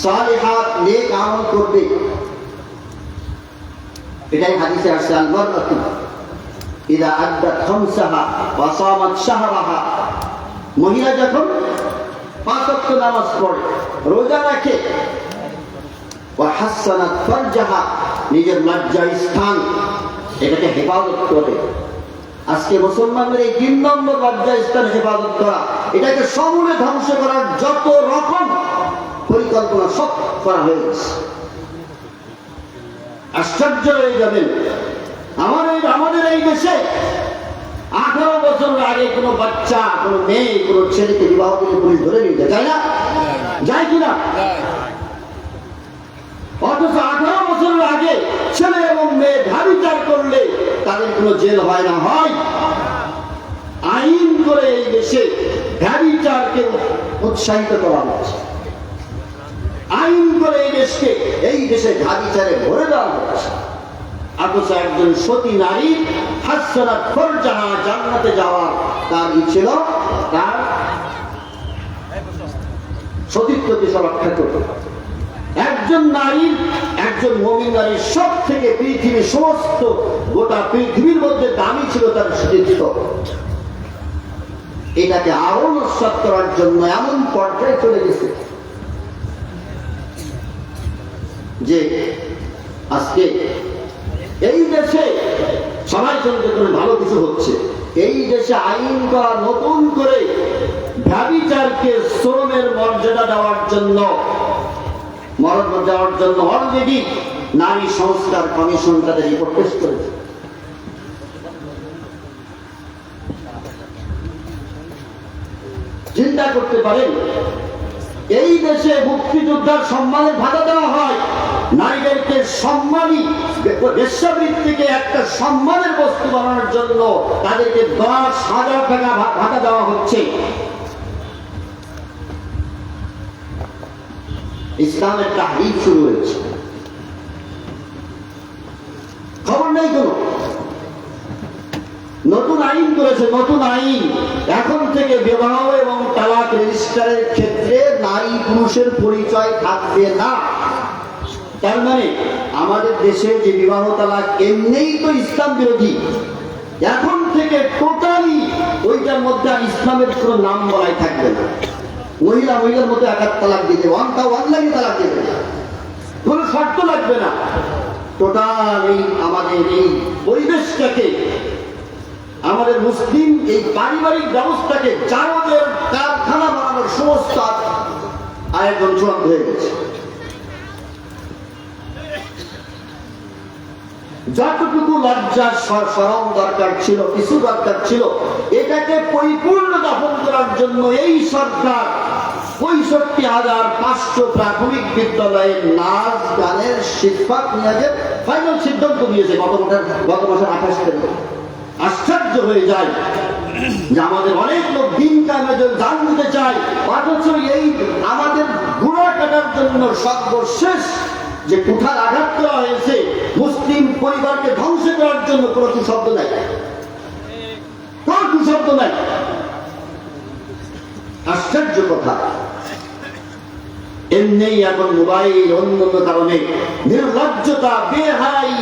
সালিহাত নেক আমল করবে, এটাই হাদিসে আসছে। আল-মারআতু ইযা আদ্দাত খামসাহা ওয়া সামাত শাহরাহা, মহিলা যখন 5 ওয়াক্ত নামাজ পড়ে, রোজা রাখে, ওয়াহাসানাত ফারজাহা, নিজের লজ্জা স্থান এটাকে হেফাজত করে। আজকে মুসলমানদের এই 3 নম্বর লজ্জা স্থান হেফাজত করা, এটাকে সমূলে ধ্বংস করার যত রকম পরিকল্পনা সব করা হয়ে গেছে। আশ্চর্য হয়ে যাবেন, আমাদের এই দেশে 18 বছর আগে কোনো বাচ্চা, কোনো মেয়ে, কোনো ছেলেকে বিবাহ দিলে পুলিশ ধরে নিতে যায় না? যায় কিনা? অথচ 18 বছর আগে ছেলে এবং মেয়ে ব্যভিচার করলে তাদের কোনো জেল হয় না, হয় আইন করে এই দেশে ব্যভিচারকে উৎসাহিত করা হচ্ছে। আইন করে এই দেশে ব্যভিচারে ভরে দেওয়া হচ্ছে। অথচ একজন সতী নারী হাসনাত ফারজাহা, জান্নাতে যাওয়ার তার ছিল, তার সতীত্বকে রক্ষা করতে। একজন নারীর, একজন মুমিন নারীর সব থেকে পৃথিবীর সমস্ত গোটা পৃথিবীর মধ্যে দামি ছিল তার সতীত্ব। এটাকে আরো নস্বাত করার জন্য এমন পর্যায়ে চলে গেছে যে আজকে এই দেশে সবাই চলতে করে ভালো কিছু হচ্ছে, এই দেশে আইন করা নতুন করে ব্যভিচারকে শ্রমের মর্যাদা দেওয়ার জন্য অলরেডি নারী সংস্কার কমিশন তাদের রিপোর্ট পেশ করেছে। চিন্তা করতে পারেন, এই দেশে মুক্তিযোদ্ধার সম্মানের ভাতা দেওয়া হয়, নারীদেরকে সম্মানী বেশ্যাবৃত্তিকে একটা সম্মানের বস্তু বানানোর জন্য তাদেরকে 10,000 টাকা ভাতা দেওয়া হচ্ছে। ইসলামের তাহরিফ শুরু হয়েছে, খবর নেই কোনো। নতুন আইন করেছে, নতুন আইন, এখন থেকে বিবাহ এবং তালাক রেজিস্টারের ক্ষেত্রে নারী পুরুষের পরিচয় থাকবে না। তার মানে আমাদের দেশে যে বিবাহ তালাক এমনিই তো ইসলাম বিরোধী, এখন থেকে টোটালি ওইটার মধ্যে আর ইসলামের কোনো নাম বলাই থাকবে না। মহিলার মধ্যে একাত তালাক দিতে, অনলাইনে তালাক দিতে, কোনো শর্ত লাগবে না। টোটাল এই আমাদের এই পরিবেশটাকে, আমাদের মুসলিম এই পারিবারিক ব্যবস্থাকে জারদের কারখানা বানানোর সমস্ত আয়োজন চূড়ান্ত হয়ে গেছে। যতটুকু লজ্জা শরম দরকার ছিল, কিছু দরকার ছিল, এটাকে পরিপূর্ণ দখল করার জন্য এই সরকার 65,500 প্রাথমিক বিদ্যালয়ে নাচ গানের শিক্ষক নিয়োগের ফাইনাল সিদ্ধান্ত নিয়েছে গত মাসের 28 তারিখ। আশ্চর্য হয়ে যায় যে আমাদের অনেক লোক দিন কামেদের জান দিতে চায়, অথচ এই আমাদের গুণা কাটার জন্য সর্বশেষ যে কুঠার আঘাত করা হয়েছে, মুসলিম পরিবারকে ধ্বংস করার জন্য কোনো শব্দ নাই, কোনো শব্দ নাই। আশ্চর্য কথা। এমনি এখন মোবাইল অন্যান্য কারণে নির্লজ্জতা, বেহাই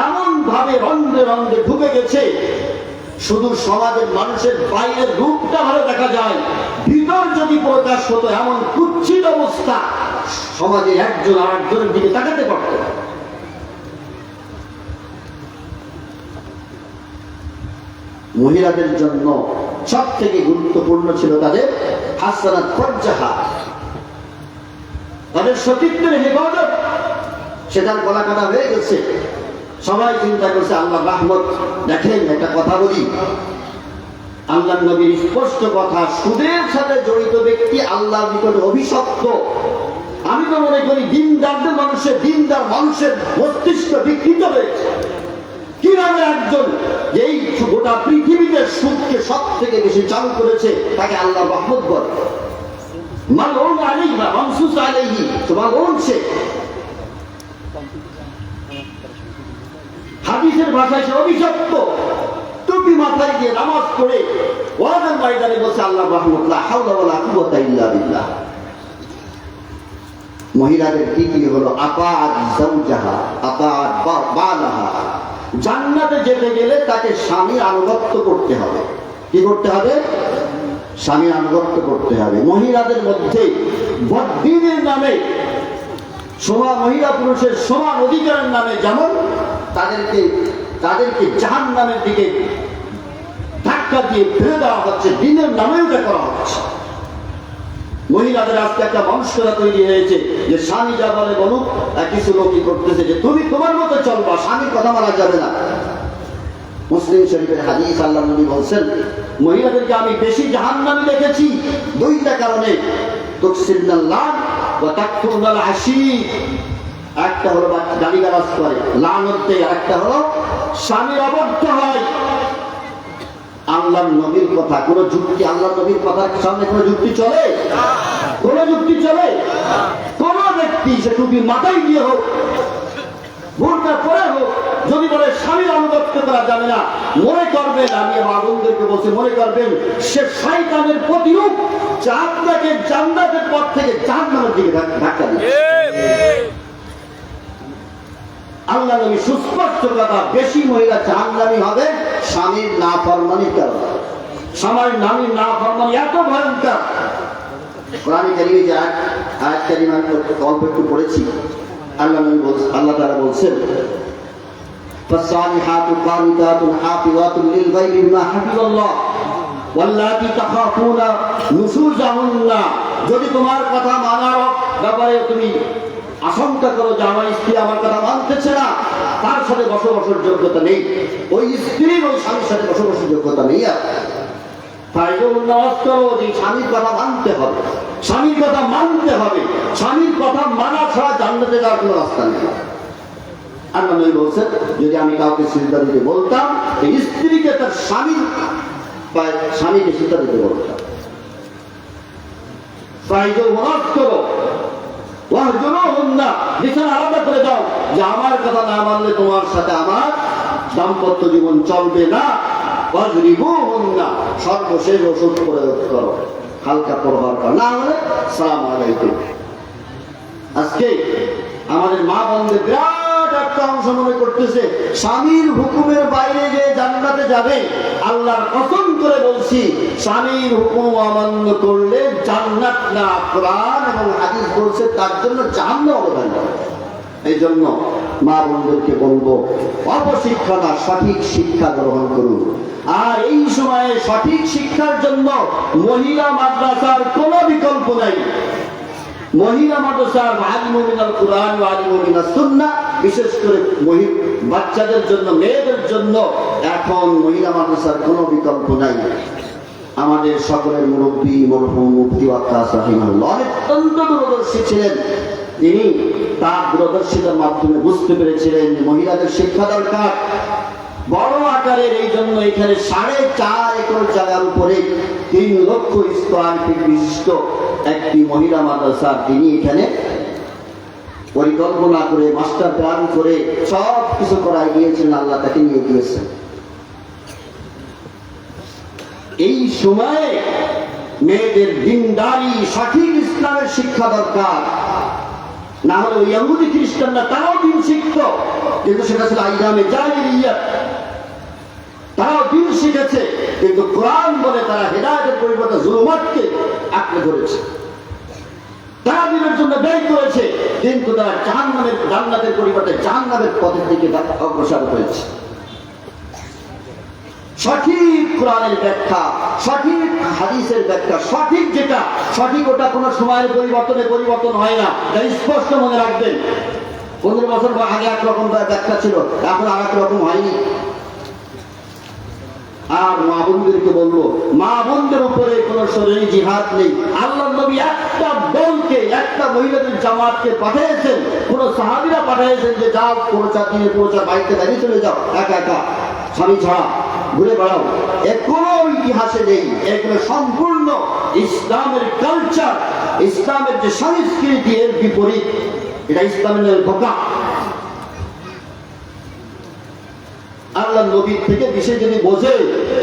এমন ভাবে রন্ধে রন্ধে ঢুকে গেছে, শুধু সমাজের মানুষের বাইরের রূপটা ভালো দেখা যায়, ভিতর যদি প্রকাশ হতো এমন কুৎসিত অবস্থা, সমাজে একজন আর একজনের দিকে তাকাতে পারত। মহিলাদের জন্য সব থেকে গুরুত্বপূর্ণ ছিল তাদের হাসানাত ফরজাহা, তাদের সতীত্বের হেফাজত। সেটার গলা কাটা হয়ে গেছে। সবাই চিন্তা করছে আল্লাহ রহমত। দেখেন একটা কথা বলি, আল্লাহ নবীর স্পষ্ট কথা, সুদের সাথে জড়িত ব্যক্তি আল্লাহর নিকটে অভিশপ্ত। আমি তো মনে করি দিনদার মানুষের মস্তিষ্ক বিকৃত হয়েছে। কিভাবে একজন এই গোটা পৃথিবীতে সুদকে সব থেকে বেশি চালু করেছে তাকে আল্লাহ রহমত বলে। মালউন আলাইহি বা মানসুস আলাইহি, মালউন সে। হাদিসের ভাষায় সে অভিশপ্ত। টুপি মাথায় দিয়ে নামাজ পড়ে ওয়াজের ময়দানে বসে আল্লাহ রহমত, লা হাওলা ওয়ালা কুওয়াতা ইল্লা বিল্লাহ। মহিলাদের দ্বিতীয় হলো আতাআত যাওজাহা, আতাআত বালাহা। জান্নাতে যেতে গেলে তাকে স্বামীর আনুগত্য করতে হবে। কি করতে হবে? স্বামীর আনুগত্য করতে হবে। মহিলাদের মধ্যে বদ্দিনের নামে, মহিলা পুরুষের সমান অধিকারের নামে যেমন তাদেরকে জাহান্নামের দিকে ধাক্কা দিয়ে ফেলে দেওয়া হচ্ছে, দিনের নামেও এটা করা হচ্ছে। মহিলাদের আজকে একটা মনস্কতা তৈরি হয়েছে যে স্বামী যা বলে বলুক, কিছু লোক কি করতেছে যে তুমি তোমার মতো চলবা, স্বামীর কথা মানা যাবে না। মুসলিম শরীফের হাদিস, আল্লাহ নবী বলছেন, মহিলাদেরকে আমি বেশি জাহান্নামী দেখেছি দুইটা কারণে। তুকসিরনাল লান ওয়া তাকফুরনাল আশীর। একটা হলো গালিগালাজ করে, লানত দেয়, আর একটা হলো স্বামীর অবদ্ধ হয়। আল্লাহ নবীর কথা, কোন যুক্তি, আল্লাহ নবীর কথার সামনে কোন যুক্তি চলে? কোন যুক্তি চলে? কোন ব্যক্তি সে টুপি মাথায় দিয়ে হোক, বোরকা পরে হোক, যদি বলে স্বামীর আনুগত্য করা যাবে না, মনে করবেন, আমি আমার বন্ধুদেরকে বলছি, মনে করবেন সে শয়তানের প্রতিরূপ, যা আপনাকে জান্নাতের পথ থেকে জাহান্নামের দিকে ধাক্কা দিচ্ছে। আল্লাহ নবী সুস্পষ্ট কথা, বেশি মহিলা জাহান্নামী হবে স্বামীর নাফরমানির কারণে। স্বামীর নামীর নাফরমানি এত ভয়ঙ্কর, কোরআনে কারিমে যে আয়াত কারিমা অল্প একটু পড়েছি, আল্লাহ তাআলা বলছেন فالصالحات قانتات حافظات للغيب بما حفظ الله واللاتي تخافون نشوزهن, যদি তোমার কথা মানার ব্যাপারে তুমি আশঙ্কা করো যে আমার স্ত্রী আমার কথা মানতেছে না, তার সাথে বসবাসের যোগ্যতা নেই, ওই স্ত্রীর ওই স্বামীর সাথে বসবাসের যোগ্যতা নেই, আর তাই যে স্বামীর কথা মানতে হবে, স্বামীর কথা মানতে হবে, স্বামীর কথা মানা ছাড়া জান্নাতে যাওয়ার কোনো রাস্তা নেই। আর নবী বলছেন যদি আমি কাউকে সিজদা দিতে বলতাম, এই স্ত্রীকে তার স্বামীকে সিজদা দিতে বলতাম। বিছানা আলাদা করে দাও, যে আমার কথা না মানলে তোমার সাথে আমার দাম্পত্য জীবন চলবে না। সর্বশেষ ওষুধ প্রয়োগ করো, হালকা প্রভাব না হলে সালাম আলাইকুম। আজকে আমাদের মা বোনদের বিরাট একটা অংশ মনে করতেছে স্বামীর হুকুমের বাইরে যে জান্নাতে যাবে। আল্লাহর কসম করে বলছি, স্বামীর হুকুম অমান্য করলে জান্নাত না, কোরআন এবং হাদিস বলছে তার জন্য জাহান্নাম অবদান। এই জন্য মা বোনদেরকে বলবো, অপশিক্ষা না, সঠিক শিক্ষা গ্রহণ করুন। আর এই সময়ে সঠিক শিক্ষার জন্য মহিলা মাদ্রাসার কোনো বিকল্প নাই। মহিলা মাদ্রাসার আলিমুল কোরআন ও আলিমুল সুন্নাহ, বিশেষ করে বাচ্চাদের জন্য, মেয়েদের জন্য এখন মহিলা মাদ্রাসার কোনো বিকল্প নাই। আমাদের সকলের মুরব্বী মরহুম মুফতি ওয়াক্কাস রাহিমাহুল্লাহ অত্যন্ত দূরদর্শী ছিলেন। তিনি তার দূরদর্শিতার মাধ্যমে বুঝতে পেরেছিলেন যে মহিলাদের শিক্ষা দরকার বড় আকারের। এই জন্য এখানে 4.5 একর জায়গার উপরে 3 লক্ষ স্কয়ার ফিট বিশিষ্ট একটি মহিলা মাদ্রাসা তিনি এখানে পরিকল্পনা করে, মাস্টার প্ল্যান করে সব কিছু করাই গিয়েছিলেন। আল্লাহ তাকে নিয়ে গিয়েছেন। এই সময়ে মেয়েদের দিনদারি, সঠিক ইসলামের শিক্ষা দরকার। না হলে ওই ইহুদি খ্রিস্টানরা তারাও দিন শিখত, কিন্তু সেটা ছিল আইয়ামে জাহিলিয়াত। তারাও দিন শিখেছে, কিন্তু কোরআন বলে তারা হেদায়েতের পরিবর্তে জুলুমাতকে আঁকড়ে ধরেছে। তারা দিনের জন্য ব্যয় করেছে, কিন্তু তারা জান্নাতের পরিবর্তে জাহান্নামের পথের দিকে অগ্রসর হয়েছে। সঠিক কোরআনের ব্যাখ্যা, সঠিক হাদিসের ব্যাখ্যা, সঠিক যেটা সঠিক ওটা কোনো সময়ের পরিবর্তন হয় না। তাই স্পষ্ট মনে রাখবেন, 15 বছর আগে একরকম ব্যাখ্যা ছিল, এখন আর এক রকম হয়নি। আর মা বোনদেরকে বলবো, মা বোনদের উপরে কোনো শরীরী জিহাদ নেই। আল্লাহ নবী একটা দলকে, একটা মহিলাদের জামাতকে পাঠিয়েছেন, কোন সাহাবীরা পাঠিয়েছেন যে যাও পৌঁছা বাড়িতে দাঁড়িয়ে চলে যাও, একা একা স্বামী ছাড়া ঘুরে বেড়াও। এর কোনো ইতিহাসে নেই। এগুলো সম্পূর্ণ ইসলামের কালচার, ইসলামের যে সংস্কৃতি এর বিপরীত। এটা ইসলামের বোকা। আল্লাহ নবীর থেকে বিশেষ যদি বোঝে,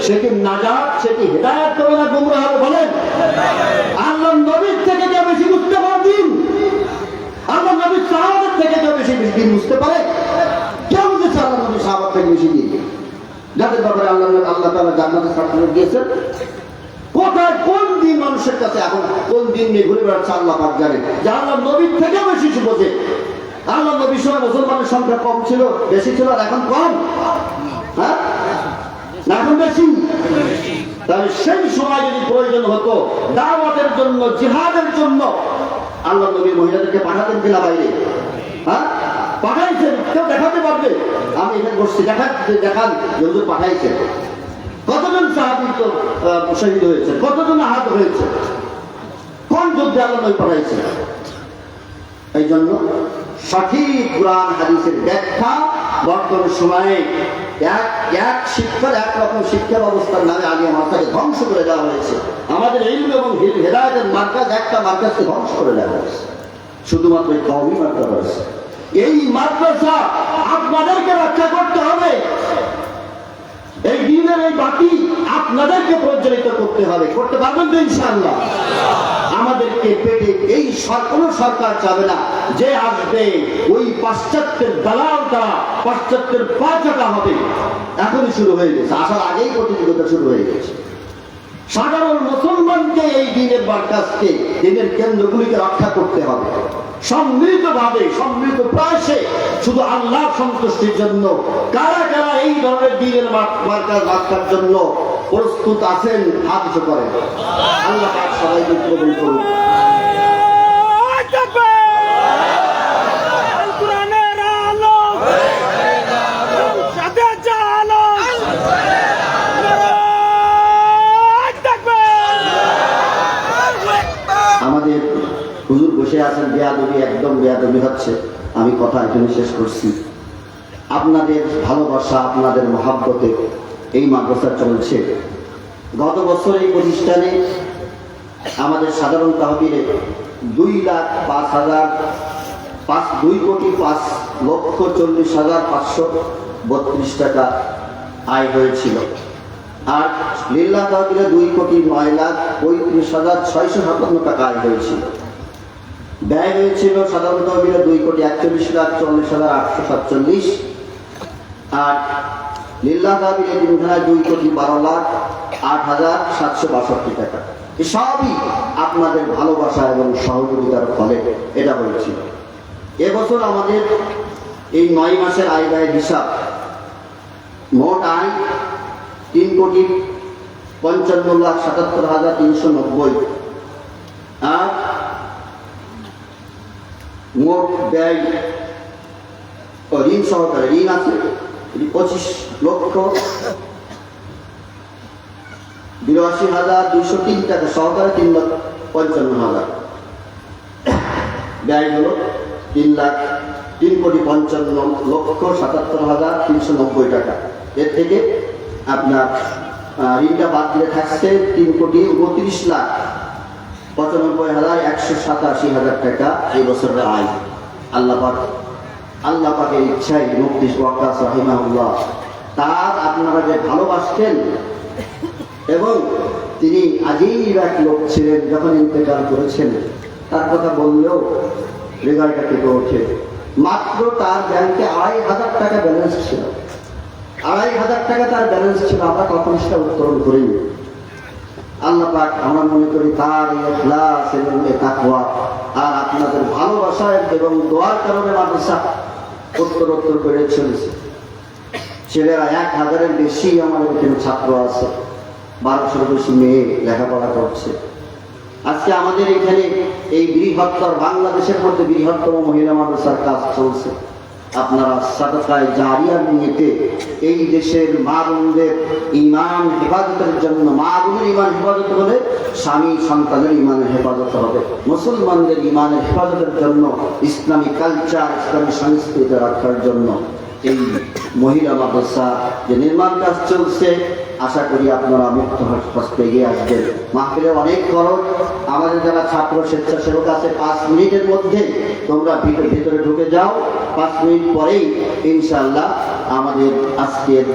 সে কি নাজাত, সে কি হেদায়েত করে না গুমরাহ হবে? বলেন, আল্লাহ নবীর থেকে কেউ বেশি বুঝতে পারবেন? আল্লাহ নবীর সাহাবাদের থেকে কেউ বেশি দিন বুঝতে পারে? কেউ বুঝেছে আল্লাহ নবীর সাহাবাদ থেকে বেশি দিন, যাদের ব্যাপারে আল্লাহ তাআলা জান্নাতের সার্টিফিকেট দিয়েছেন। কোথায় কোন দিন মানুষের কাছে এখন কোন দিন নিয়ে ঘুরে বেড়াচ্ছে আল্লাহ পাক জানেন। যে আল্লাহ নবীর থেকে বেশি বোঝে। আল্লাহ নবীর সময় মুসলমানের সংখ্যা কম ছিল, বেশি ছিল, আর এখন কম? হ্যাঁ, না এখন বেশি? তাহলে সেই সময় যদি প্রয়োজন হতো দাওয়াতের জন্য, জিহাদের জন্য, আল্লাহ নবী মহিলাদেরকে পাঠাতেন কিনা বাইরে? হ্যাঁ, পাঠাইছেন। কেউ দেখাতে পারবে? আমি এখানে বসছি, দেখান হুজুর পাঠাইছেন। কতজন সাহাবী তো শহীদ হয়েছে, কতজন আহত হয়েছে, কোন যুদ্ধে আল্লাহ নবী পাঠাইছেন? এই জন্য সঠিক কুরআন হাদিসের ব্যাখ্যা বর্তমান সময়ে এক শিক্ষার একরকম শিক্ষা ব্যবস্থার নামে আলিয়া মাদ্রাসাকে ধ্বংস করে দেওয়া হয়েছে। আমাদের ইলম এবং হেদায়েতের মার্কাজ, একটা মার্কাজকে ধ্বংস করে দেওয়া হয়েছে, শুধুমাত্র এই কওমি মাদ্রাসা রয়েছে। এই মাদ্রাসা আপনাদেরকে রক্ষা করতে হবে। এই দিনের এই বাতি আপনাদেরকে প্রজ্বলিত করতে হবে। করতে পারবেন তো ইনশাআল্লাহ? আমাদেরকে পেটে এই কোন সরকার চাবে না যে আসবে ওই পাশ্চাত্যের দালাল দ্বারা পাশ্চাত্যের পা চাটা হবে। এখনই শুরু হয়ে গেছে, আসার আগেই প্রতিযোগিতা শুরু হয়ে গেছে। সাধারণ মুসলমানকে এই দিনের মার্কাজকে, দিনের কেন্দ্রগুলিকে রক্ষা করতে হবে। সম্মিলিতভাবে, সম্মিলিত প্রয়াসে শুধু আল্লাহর সন্তুষ্টির জন্য কারা কারা এই ধরনের দিনের মার্কাজ রক্ষার জন্য প্রস্তুত আছেন, হাত উঁচু করেন। আল্লাহ পাক সবাইকে কবুল করুন। আমাদের হুজুর বসে আছেন, বেয়াদবি, একদম বেয়াদবি হচ্ছে। আমি কথা এখানে শেষ করছি। আপনাদের ভালোবাসা, আপনাদের মহাব্বতে এই মাদ্রাসা চলছে। গত বছর এই প্রতিষ্ঠানে আমাদের সাধারণ তহবিলে 2,05,40,532 টাকা আয় হয়েছিল। আর লিল্লাহ তহবিলে 2,09,35,657 টাকা আয় হয়েছিল। ব্যয় হয়েছিল সাধারণ তহবিলে 2,41,40,847, আর লিল্লাহ তহবিলে 2,12,08,762 টাকা। সবই আপনাদের ভালোবাসা এবং সহযোগিতার ফলে এটা হয়েছিল। এবছর আমাদের এই 9 মাসের আয় ব্যয়ের হিসাব, মোট আয় 3,55,77,390, আর মোট ব্যয় ঋণ সহকারে, ঋণ আছে 25,82,203 টাকা সহকারে 3,55,000। ব্যয় হলো 3,55,77,390 টাকা। এর থেকে আপনার ঋণটা বাদ দিলে থাকছে 3,95,187,000 টাকা এই বছরের আয়। আল্লাহ পাকের ইচ্ছাই মুফতি ওয়াক্কাস রাহিমাহুল্লাহ তার আপনারা যে ভালোবাসতেন, এবং তিনি আজীব এক লোক ছিলেন, যখন ইন্তেকাল করেছেন তার কথা বললেও হৃদয়টা কেঁপে ওঠে। মাত্র তার ব্যাংকে 2,500 টাকা ব্যালেন্স ছিল, 2,500 টাকা তার ব্যালেন্স ছিল। আমরা কখন সেটা উত্তোলন করিনি। আল্লাহ পাক আমরা মনে করি তার এই ইখলাস এবং এই তাকওয়া আর আপনাদের ভালোবাসা এবং দোয়ার কারণে মাদ্রাসা উত্তরোত্তর বেড়ে চলেছে। ছেলেরা 1,000-এর বেশি আমাদের এখানে ছাত্র আছে, 1200-এর বেশি মেয়ে লেখাপড়া করছে। আজকে আমাদের এখানে এই বৃহত্তর, বাংলাদেশের মধ্যে বৃহত্তম মহিলা মাদ্রাসার কাজ চলছে। আপনারা সাদকায়ে জারিয়ার নিয়েতে এই দেশের মা বোনদের ঈমান হেফাজতের জন্য, মা বোনের ঈমান হেফাজত হলে স্বামী সন্তানের ঈমানের হেফাজত হবে, মুসলমানদের ঈমানের হেফাজতের জন্য, ইসলামী কালচার, ইসলামী সংস্কৃতি রক্ষার জন্য এই মহিলা মাদ্রাসা যে নির্মাণ কাজ চলছে, আশা করি আপনারা মুক্ত হস্তে এগিয়ে আসবেন। মাহফিলে অনেক খরচ। আমাদের যারা ছাত্র স্বেচ্ছাসেবক আছে, 5 মিনিটের মধ্যে তোমরা ভিতরে ঢুকে যাও। 5 মিনিট পরেই ইনশাআল্লাহ আমাদের আজকের